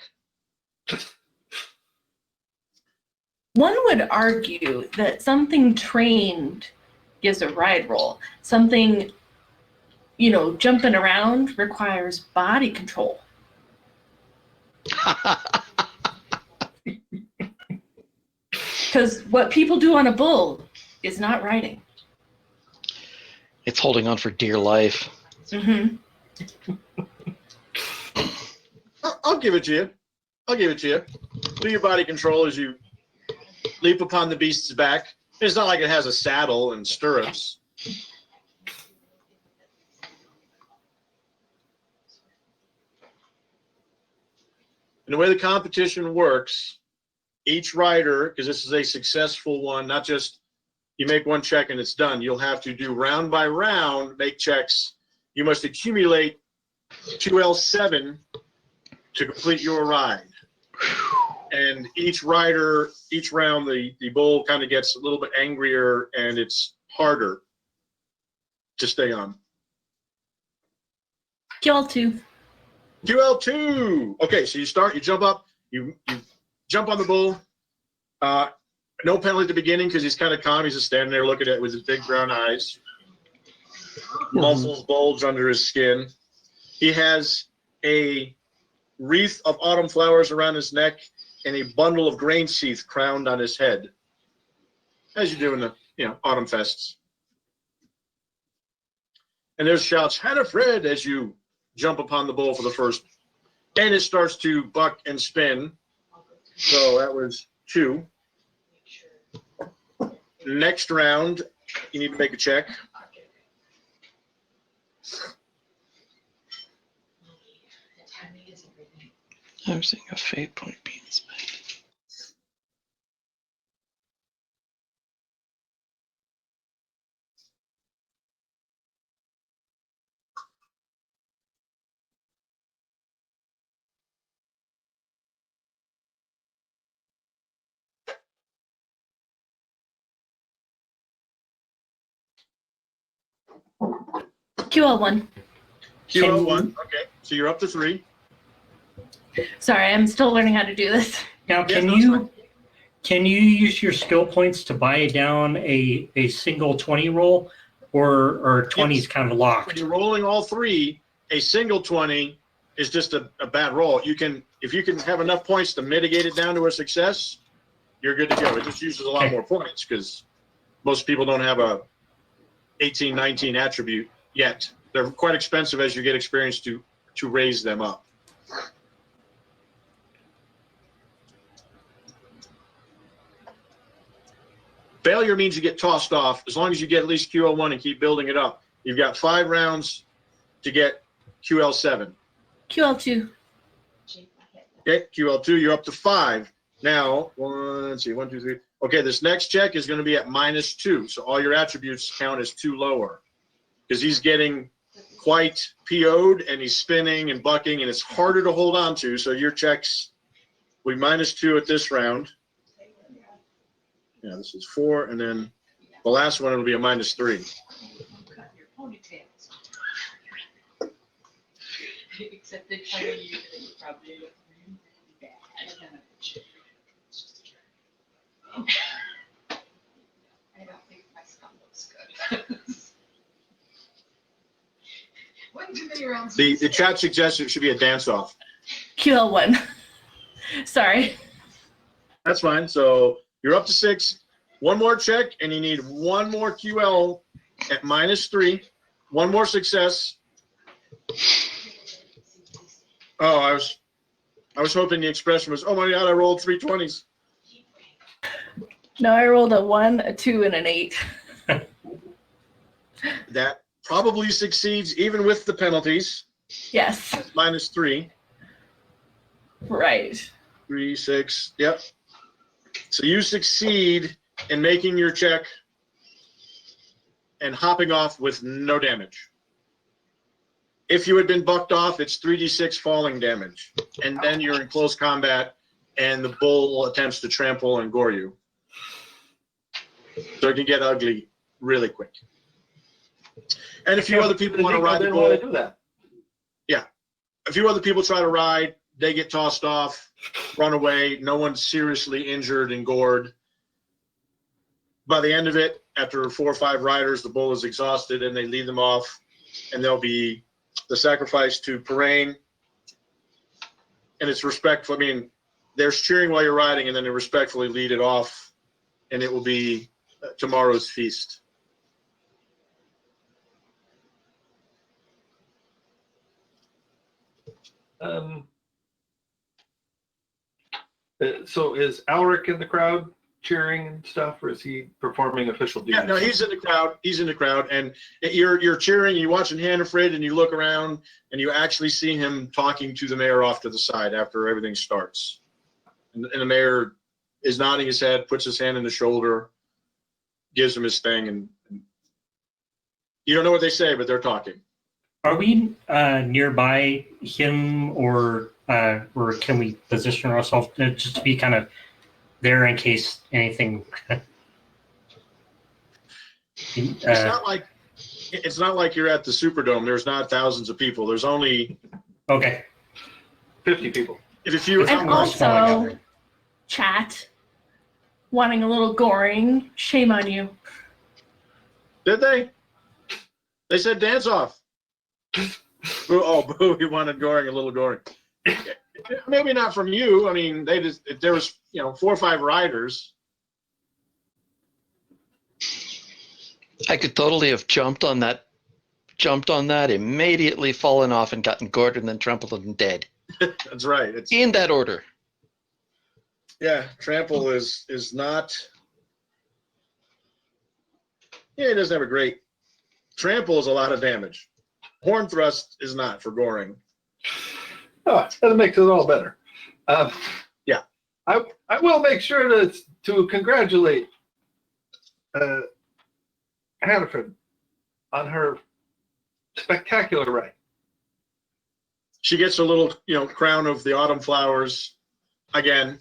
One would argue that something trained gives a ride roll. Something, jumping around requires body control. Because what people do on a bull is not riding. It's holding on for dear life. Mm-hmm. I'll give it to you. I'll give it to you. Do your body control as you leap upon the beast's back. It's not like it has a saddle and stirrups. And the way the competition works, each rider, because this is a successful one, not just you make one check and it's done. You'll have to do round by round, make checks. You must accumulate QL7 to complete your ride. And each rider, each round, the bull kind of gets a little bit angrier and it's harder to stay on. QL2. QL2. Okay, so you jump up, you jump on the bull. No penalty at the beginning because he's kind of calm. He's just standing there looking at it with his big brown eyes. Muscles bulge under his skin. He has a wreath of autumn flowers around his neck and a bundle of grain sheath crowned on his head, as you do in the autumn fests. And there's shouts, "Hannah Fred," as you jump upon the bull for the first, and it starts to buck and spin. So that was 2. Next round, you need to make a check. I'm seeing a fate point being spent. QL1. QL1. Okay, so you're up to 3. Sorry, I'm still learning how to do this. Now, Yes, no, it's fine. can you use your skill points to buy down a single 20 roll, or 20 is kind of When locked? you're rolling all 3, a single 20 is just a bad roll. If you can have enough points to mitigate it down to a success, you're good to go. It just uses a lot more points because most people don't have a 18, 19 attribute yet. They're quite expensive as you get experience to raise them up. Failure means you get tossed off. As long as you get at least QL1 and keep building it up. You've got 5 rounds to get QL7. QL2. Okay, QL2, you're up to 5. Now, 1, 2, 3. Okay, this next check is going to be at -2. So all your attributes count as 2 lower because he's getting quite PO'd and he's spinning and bucking and it's harder to hold on to. So your checks will be -2 at this round. Yeah, this is 4, and then the last one will be a -3. Except they tell you that you probably look really bad. It's just a trick. I don't think my scum looks good. One too many rounds. The chat suggests it should be a dance-off. QL1. Sorry. That's fine. So you're up to 6. One more check, and you need one more QL at -3. one more success. Oh, I was hoping the expression was, oh my God, I rolled 3 20s. No, I rolled a 1, a 2, and an 8. That probably succeeds even with the penalties. Yes. -3. Right. 3, 6. Yep. So you succeed in making your check and hopping off with no damage. If you had been bucked off, it's 3d6 falling damage. And then you're in close combat and the bull attempts to trample and gore you. So it can get ugly really quick. And a few other people want to ride the bull. Do that. A few other people try to ride, they get tossed off, run away. No one's seriously injured and gored. By the end of it, after 4 or 5 riders, the bull is exhausted and they lead them off, and there'll be the sacrifice to Parain. And it's respectful. I mean, there's cheering while you're riding, and then they respectfully lead it off, and it will be tomorrow's feast. So is Alric in the crowd cheering and stuff, or is he performing official duties? Yeah, no, he's in the crowd. He's in the crowd, and you're cheering. You're watching Hannafrid, and you look around, and you actually see him talking to the mayor off to the side after everything starts. And the mayor is nodding his head, puts his hand in the shoulder, gives him his thing, and you don't know what they say, but they're talking. Are we nearby him, or can we position ourselves just to be kind of there in case anything? It's not like you're at the Superdome. There's not thousands of people. There's only Okay. 50 people. if you And also, chat, wanting a little goring. Shame on you. Did they? They said dance off. Oh, boo! He wanted goring, a little goring. Maybe not from you. I mean, they just if there was 4 or 5 riders. I could totally have jumped on that, immediately fallen off and gotten gored and then trampled and dead. That's right. It's In that order. yeah. Trample is not. Yeah, it doesn't have a great. Trample is a lot of damage. Horn thrust is not for goring. Oh, that makes it all better. Yeah. I will make sure to congratulate Hannaford on her spectacular ride. She gets a little, crown of the autumn flowers. Again,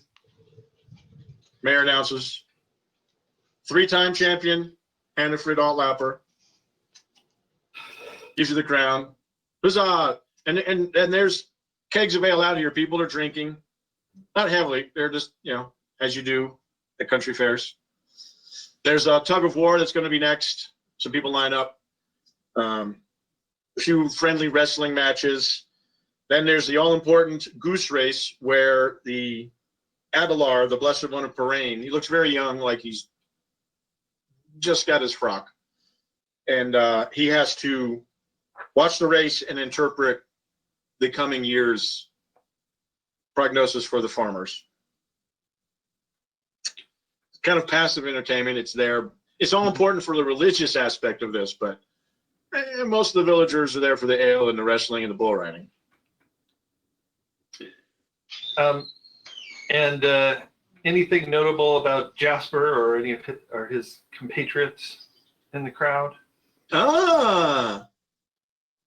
mayor announces 3-time champion, Hannaford Altlapper. Gives you the crown. Huzzah! And there's kegs of ale out here. People are drinking. Not heavily. They're just, as you do at country fairs. There's a tug of war that's going to be next. Some people line up. A few friendly wrestling matches. Then there's the all-important goose race where the Adelar, the Blessed One of Parain, he looks very young, like he's just got his frock. And he has to watch the race and interpret the coming year's prognosis for the farmers. Kind of passive entertainment. It's there. It's all important for the religious aspect of this, but most of the villagers are there for the ale and the wrestling and the bull riding. And anything notable about Jasper or any of his compatriots in the crowd?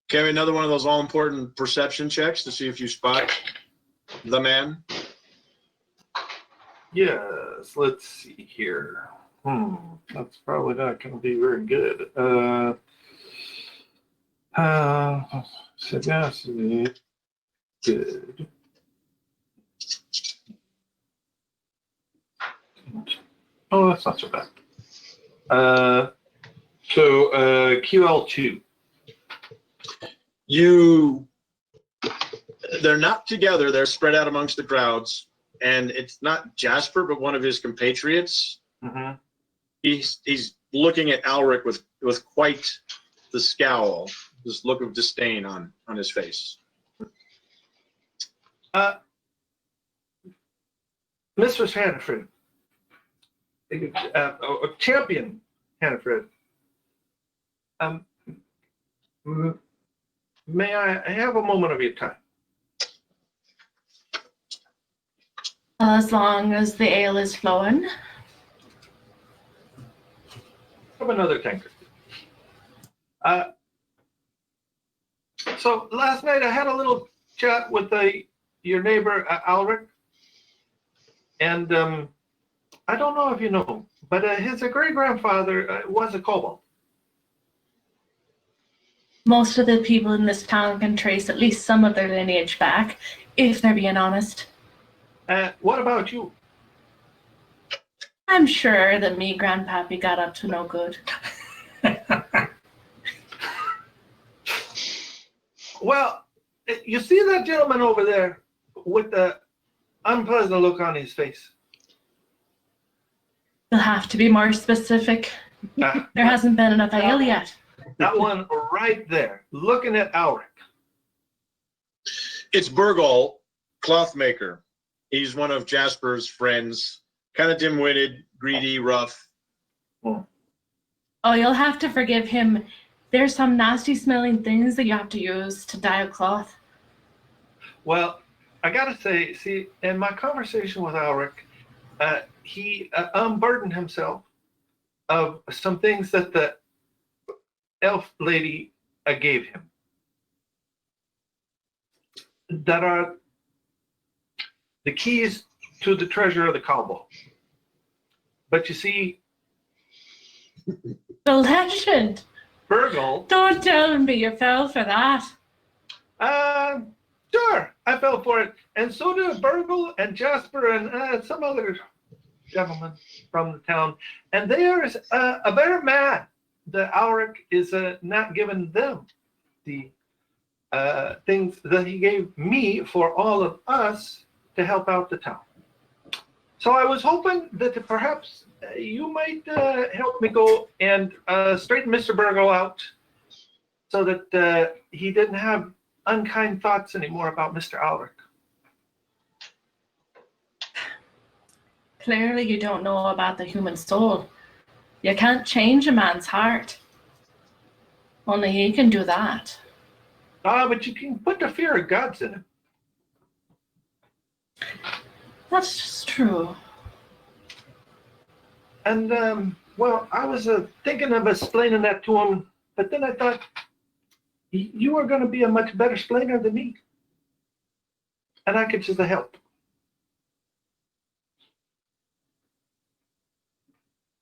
Okay, another one of those all-important perception checks to see if you spot the man. Yes, let's see here. That's probably not going to be very good. Sagacity, good. Oh, that's not so bad. So QL2. They're not together. They're spread out amongst the crowds, and it's not Jasper, but one of his compatriots. Mm-hmm. He's looking at Alric with quite the the scowl, this look of disdain on his face. Mistress Hannaford, Champion Hannaford, may I have a moment of your time? As long as the ale is flowing. Have another tankard. So last night I had a little chat with your neighbor Alric, and I don't know if you know him, but his great grandfather was a kobold. Most of the people in this town can trace at least some of their lineage back, if they're being honest. What about you? I'm sure that me grandpappy got up to no good. Well, you see that gentleman over there with the unpleasant look on his face? You'll have to be more specific. There hasn't been enough ale yet. That one right there, looking at Alric. It's Burgal, clothmaker. He's one of Jasper's friends, kind of dim-witted, greedy, rough. Oh, you'll have to forgive him. There's some nasty smelling things that you have to use to dye a cloth. Well, I gotta say, see, in my conversation with Alric, he unburdened himself of some things that the elf lady gave him that are the keys to the treasure of the cowboy. But you see, The legend. Burgal, Don't tell me you fell for that. sure, I fell for it. And so did Burgal and Jasper and some other gentlemen from the town. And they are very mad that Alric is not giving them the things that he gave me for all of us to help out the town. So I was hoping that perhaps you might help me go and straighten Mr. Burgal out so that he didn't have unkind thoughts anymore about Mr. Alric. Clearly you don't know about the human soul. You can't change a man's heart. Only he can do that. But you can put the fear of gods in him. That's just true. And, well, I was thinking of explaining that to him, but then I thought, you are going to be a much better explainer than me. And I could just help.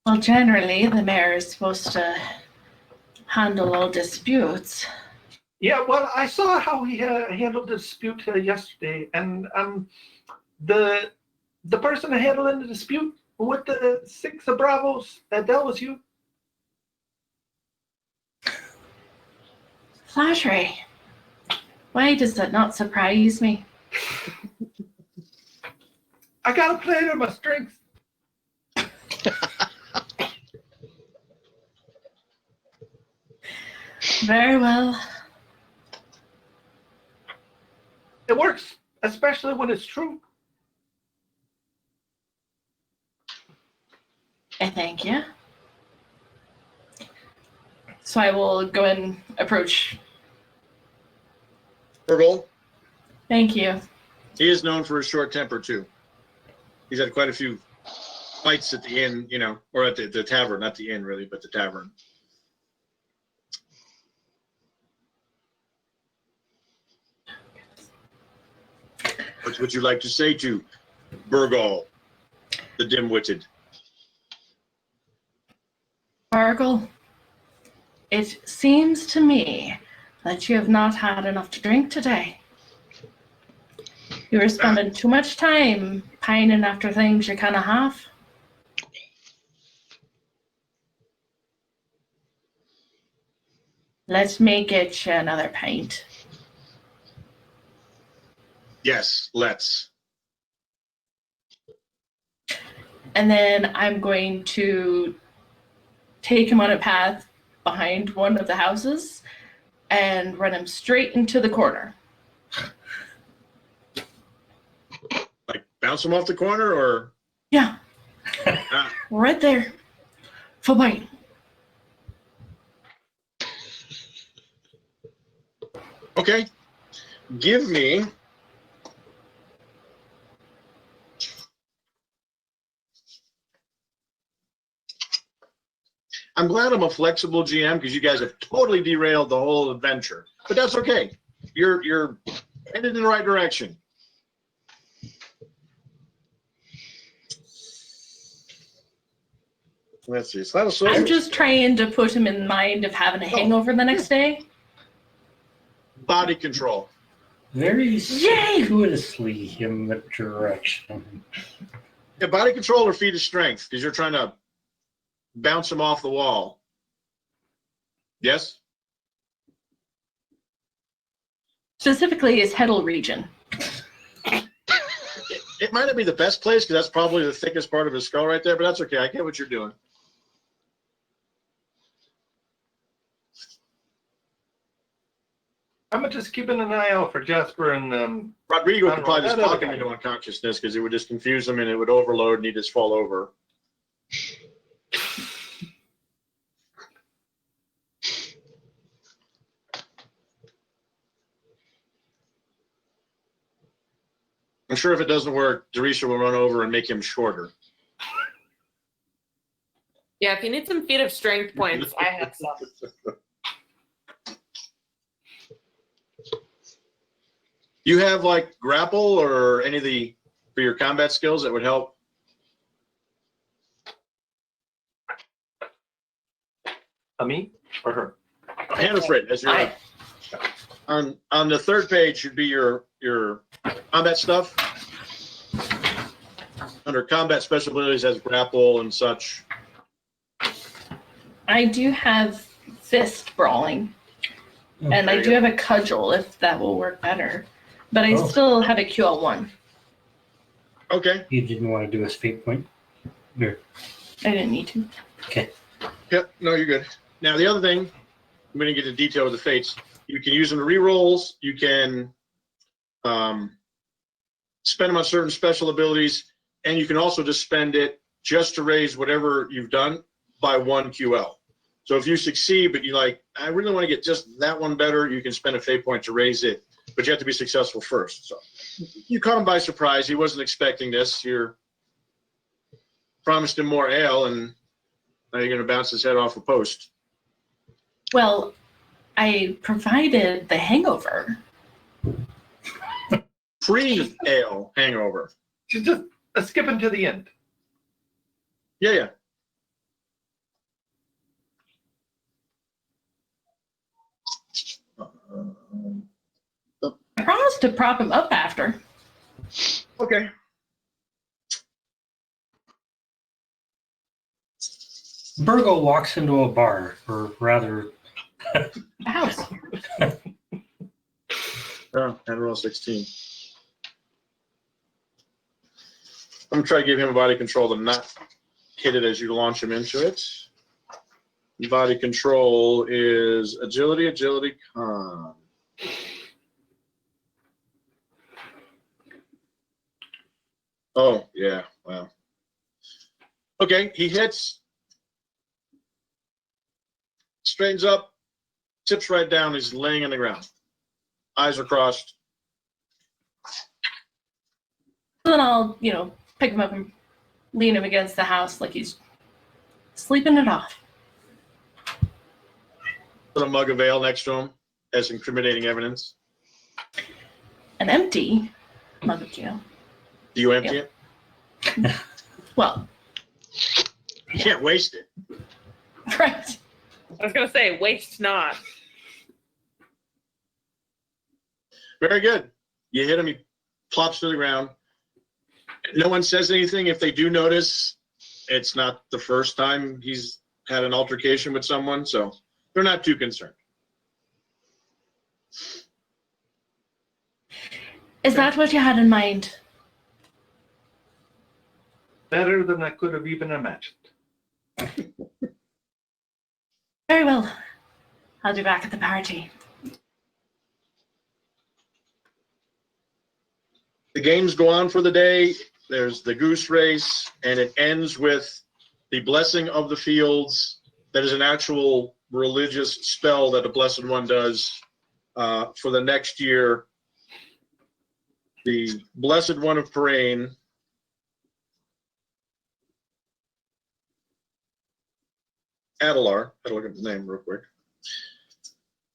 Well, generally, the mayor is supposed to handle all disputes. Yeah, well, I saw how he handled the dispute yesterday, and the person handling the dispute with the 6 Bravos, that was you. Flattery. Why does that not surprise me? I gotta play to my strengths. Very well. It works, especially when it's true. I thank you. So I will go and approach. Burgal, Thank you. he is known for his short temper too. He's had quite a few fights at the inn, you know, or at the tavern, not the inn really, but the tavern. What would you like to say to Burgal, the dim-witted? Burgal, it seems to me that you have not had enough to drink today. You were spending too much time pining after things you kind of have. Let me get you another pint. Yes, let's. And then I'm going to take him on a path behind one of the houses and run him straight into the corner. Like bounce him off the corner, or Yeah, right there. Full bite. okay. Give me. I'm glad I'm a flexible GM because you guys have totally derailed the whole adventure. But that's okay. You're headed in the right direction. Let's see. It's not a social. I'm just trying to put him in mind of having a hangover the next day. Body control. Very Yay! circuitously in the direction. Yeah, body control or feat of strength because you're trying to bounce him off the wall. Yes? Specifically his heddle region. It might not be the best place because that's probably the thickest part of his skull right there, but that's okay. I get what you're doing. I'm just keeping an eye out for Jasper and Rodrigo I could don't probably know, just that other talk him guy. into unconsciousness because it would just confuse him and it would overload and he'd just fall over. I'm sure if it doesn't work, Derisha will run over and make him shorter. Yeah, if you need some feat of strength points, I have some. You have like grapple or any of the for your combat skills that would help? me or her. Hannaford, as your on the third page should be your combat stuff. Under combat special abilities has grapple and such. I do have fist brawling, and I There do you have a cudgel if that will work better. But I Oh. still have a QL1. Okay. You didn't want to do a fate point? Here. I didn't need to. Okay. Yep. No, you're good. Now the other thing, I'm going to get into detail with the fates. You can use them to re-rolls. You can spend them on certain special abilities, and you can also just spend it just to raise whatever you've done by 1 QL. So if you succeed, but you like, I really want to get just that one better, you can spend a fate point to raise it, but you have to be successful first. So you caught him by surprise. He wasn't expecting this. You're promised him more ale, and now you're going to bounce his head off a post. Well, I provided the hangover. Pre-ale hangover. She's just skipping to the end. Yeah, yeah. I promised to prop him up after. Okay. Burgo walks into a bar, or rather, The house. Oh, and roll 16. I'm gonna try to give him a body control to not hit it as you launch him into it. Body control is agility, con. Oh, yeah, wow. Okay, he hits, straightens up, tips right down, he's laying on the ground. Eyes are crossed. Then I'll, pick him up and lean him against the house like he's sleeping it off. Put a mug of ale next to him as incriminating evidence. An empty mug of ale. Do you empty it? Well, You can't waste it. right. I was gonna say, waste not. Very good. You hit him, he plops to the ground. No one says anything. If they do notice, it's not the first time he's had an altercation with someone, so they're not too concerned. Is that what you had in mind? Better than I could have even imagined. I Very well. I'll be back at the party. The games go on for the day. There's the goose race, and it ends with the blessing of the fields. That is an actual religious spell that the Blessed One does for the next year. The Blessed One of Parain Adelar, I gotta look at the name real quick.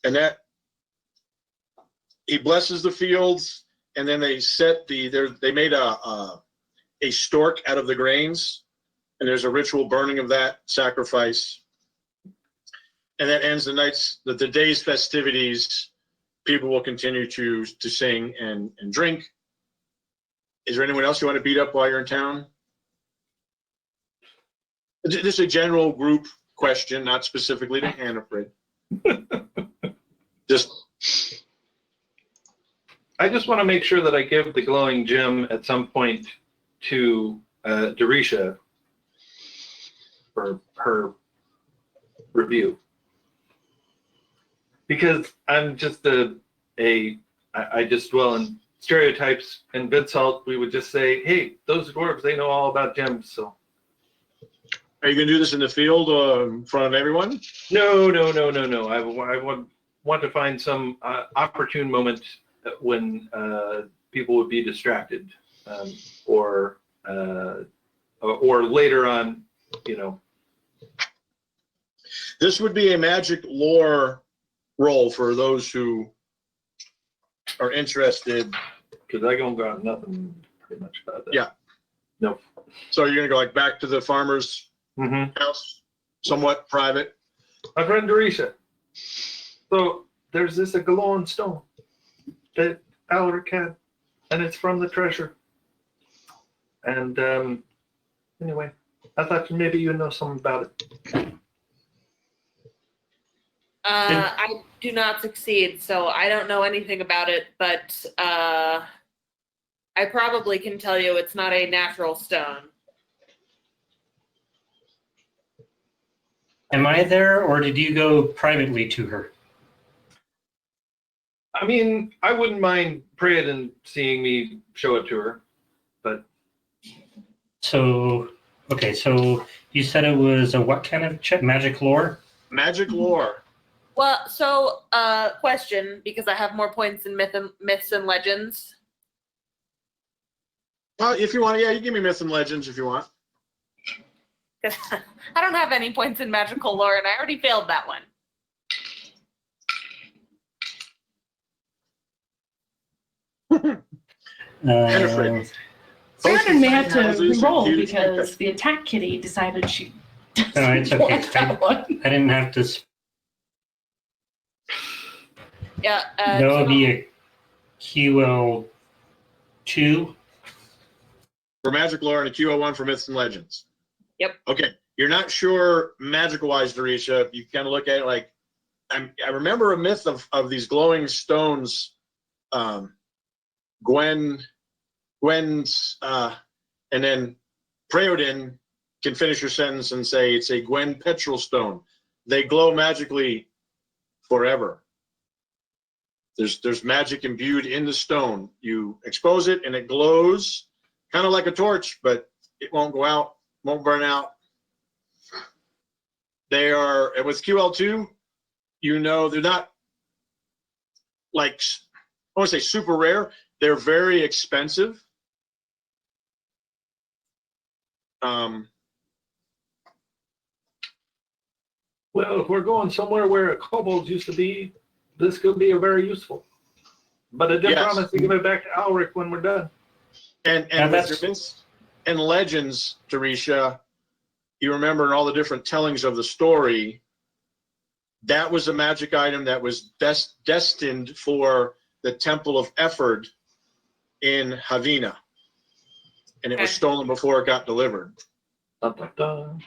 And that he blesses the fields, and then they set they made a stork out of the grains, and there's a ritual burning of that sacrifice. And that ends the day's festivities. People will continue to sing and drink. Is there anyone else you want to beat up while you're in town? This is a general group question, not specifically to Hannaford. I just want to make sure that I give the glowing gem at some point to Dorisha for her review. Because I'm just I just dwell in stereotypes. In Vidsalt, we would just say, hey, those dwarves, they know all about gems, so. Are you going to do this in the field in front of everyone? No. I would want to find some opportune moment when people would be distracted, or later on, This would be a magic lore roll for those who are interested. Because I don't got nothing pretty much about that. Yeah. No. So you're going to go back to the farmer's house, somewhat private. My friend Dorisha. So there's this a glowing stone that Alaric had, and it's from the treasure. And anyway, I thought maybe you know something about it. I do not succeed, so I don't know anything about it, but I probably can tell you it's not a natural stone. Am I there, or did you go privately to her? I mean, I wouldn't mind Praeden seeing me show it to her, but So, okay, so you said it was a what kind of magic lore? Magic lore. Well, so question, because I have more points in myths and legends. Well, if you want, yeah, you give me myths and legends if you want. I don't have any points in magical lore, and I already failed that one. Hannaford. Brandon may have to Houses, roll huge- because the attack kitty decided she No, it's okay. want that one. I didn't have to. Yeah. That would be a QL2. For magic lore and a QO1 for myths and legends. Yep. Okay. You're not sure magical-wise, Dorisha. You kind of look at it like, I remember a myth of these glowing stones. Gwen's, and then Praeden can finish your sentence and say it's a Gwen petrol stone. They glow magically forever. There's magic imbued in the stone. You expose it and it glows, kind of like a torch, but it won't go out, won't burn out. They are, and with QL2, they're not like, I won't say super rare. They're very expensive. well, if we're going somewhere where a kobold used to be, this could be very useful. But I did Yes. promise to give it back to Alaric when we're done. And with that's- your myths and legends, Dorisha, you remember in all the different tellings of the story, that was a magic item that was destined for the Temple of Ephod in Havina. And it was Okay. stolen before it got delivered. Dun, dun, dun.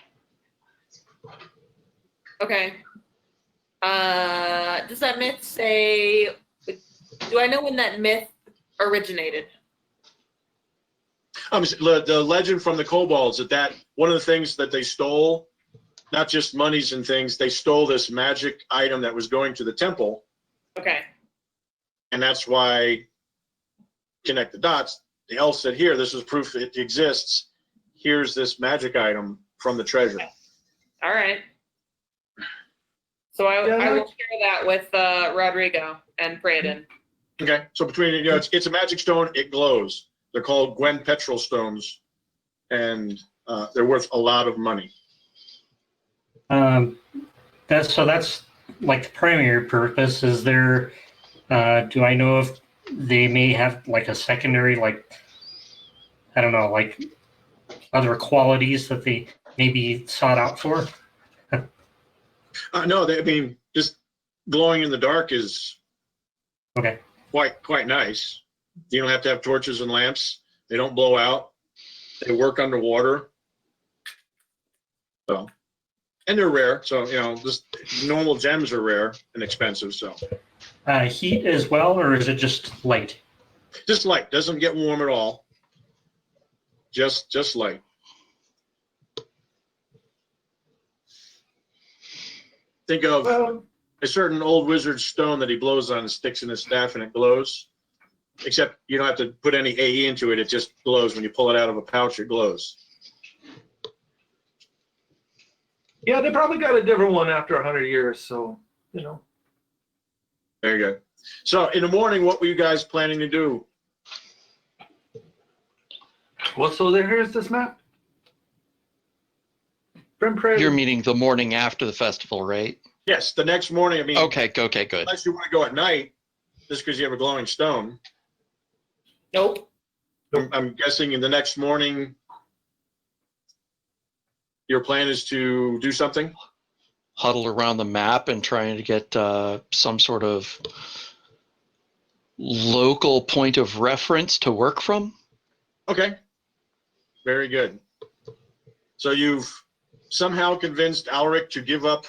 Okay. Does that myth say? Do I know when that myth originated? The legend from the kobolds that one of the things that they stole not just monies and things. They stole this magic item that was going to the temple, Okay. and that's why, connect the dots. The elf said, here, this is proof it exists. Here's this magic item from the treasure. All right. So I will share that with Rodrigo and Braden. Okay, so between, it's a magic stone. It glows. They're called Gwen Petrol stones, and they're worth a lot of money. That's like the primary purpose. Is there? Do I know if they may have like a secondary, like, I don't know, like other qualities that they may be sought out for? No, I mean, just glowing in the dark is Okay. quite nice. You don't have to have torches and lamps. They don't blow out. They work underwater. So, and they're rare. So, just normal gems are rare and expensive. So, Heat as well, or is it just light? just light. Doesn't get warm at all. Just light. Think of a certain old wizard's stone that he blows on and sticks in his staff and it glows. Except you don't have to put any AE into it. It just glows. When you pull it out of a pouch, it glows. Yeah, they probably got a different one after 100 years, so, There you go. So in the morning, what were you guys planning to do? Well, so here's this map. You're meeting the morning after the festival, right? Yes, the next morning. I mean, Okay, good. unless you want to go at night, just because you have a glowing stone. Nope. I'm guessing in the next morning, your plan is to do something? Huddle around the map and trying to get some sort of local point of reference to work from. Okay. Very good. So you've somehow convinced Alric to give up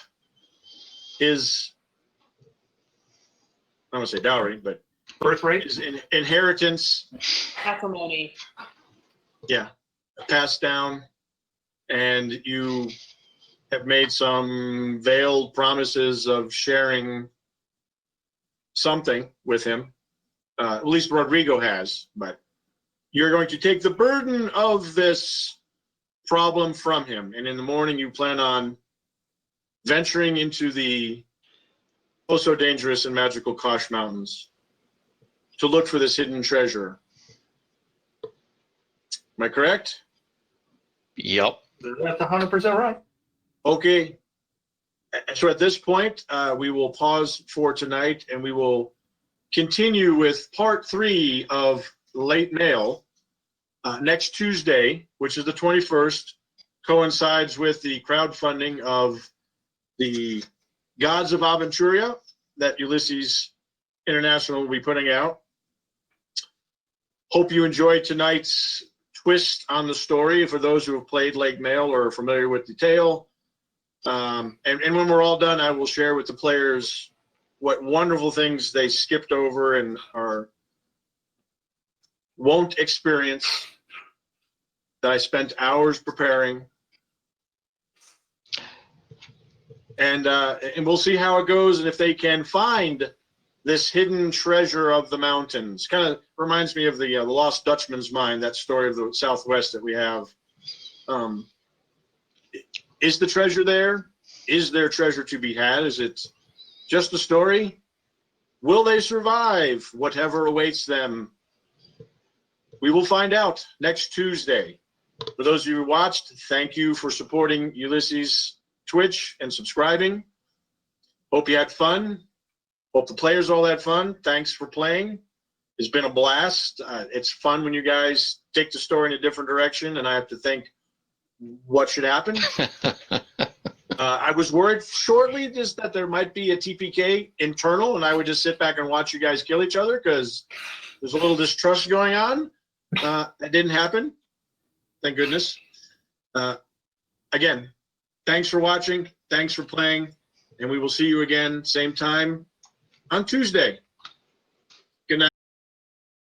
his, I don't want to say dowry, but birthright. his inheritance. Acrimony. Yeah, passed down, and you have made some veiled promises of sharing something with him. At least Rodrigo has, but you're going to take the burden of this problem from him. And in the morning, you plan on venturing into the oh so dangerous and magical Kosh Mountains to look for this hidden treasure. Am I correct? Yep. That's 100% right. Okay. So at this point, we will pause for tonight, and we will continue with part 3 of Late Mail next Tuesday, which is the 21st, coincides with the crowdfunding of the Gods of Aventuria that Ulysses International will be putting out. Hope you enjoyed tonight's twist on the story for those who have played Late Mail or are familiar with the tale. And when we're all done, I will share with the players what wonderful things they skipped over and won't experience that I spent hours preparing. And we'll see how it goes and if they can find this hidden treasure of the mountains. Kind of reminds me of the Lost Dutchman's Mine, that story of the Southwest that we have. Is the treasure there? Is there treasure to be had? Is it just a story? Will they survive whatever awaits them? We will find out next Tuesday. For those of you who watched, thank you for supporting Ulysses Twitch and subscribing. Hope you had fun. Hope the players all had fun. Thanks for playing. It's been a blast. It's fun when you guys take the story in a different direction, and I have to think what should happen. I was worried shortly just that there might be a TPK internal, and I would just sit back and watch you guys kill each other because there's a little distrust going on. That didn't happen. Thank goodness. Again, thanks for watching. Thanks for playing. And we will see you again, same time on Tuesday.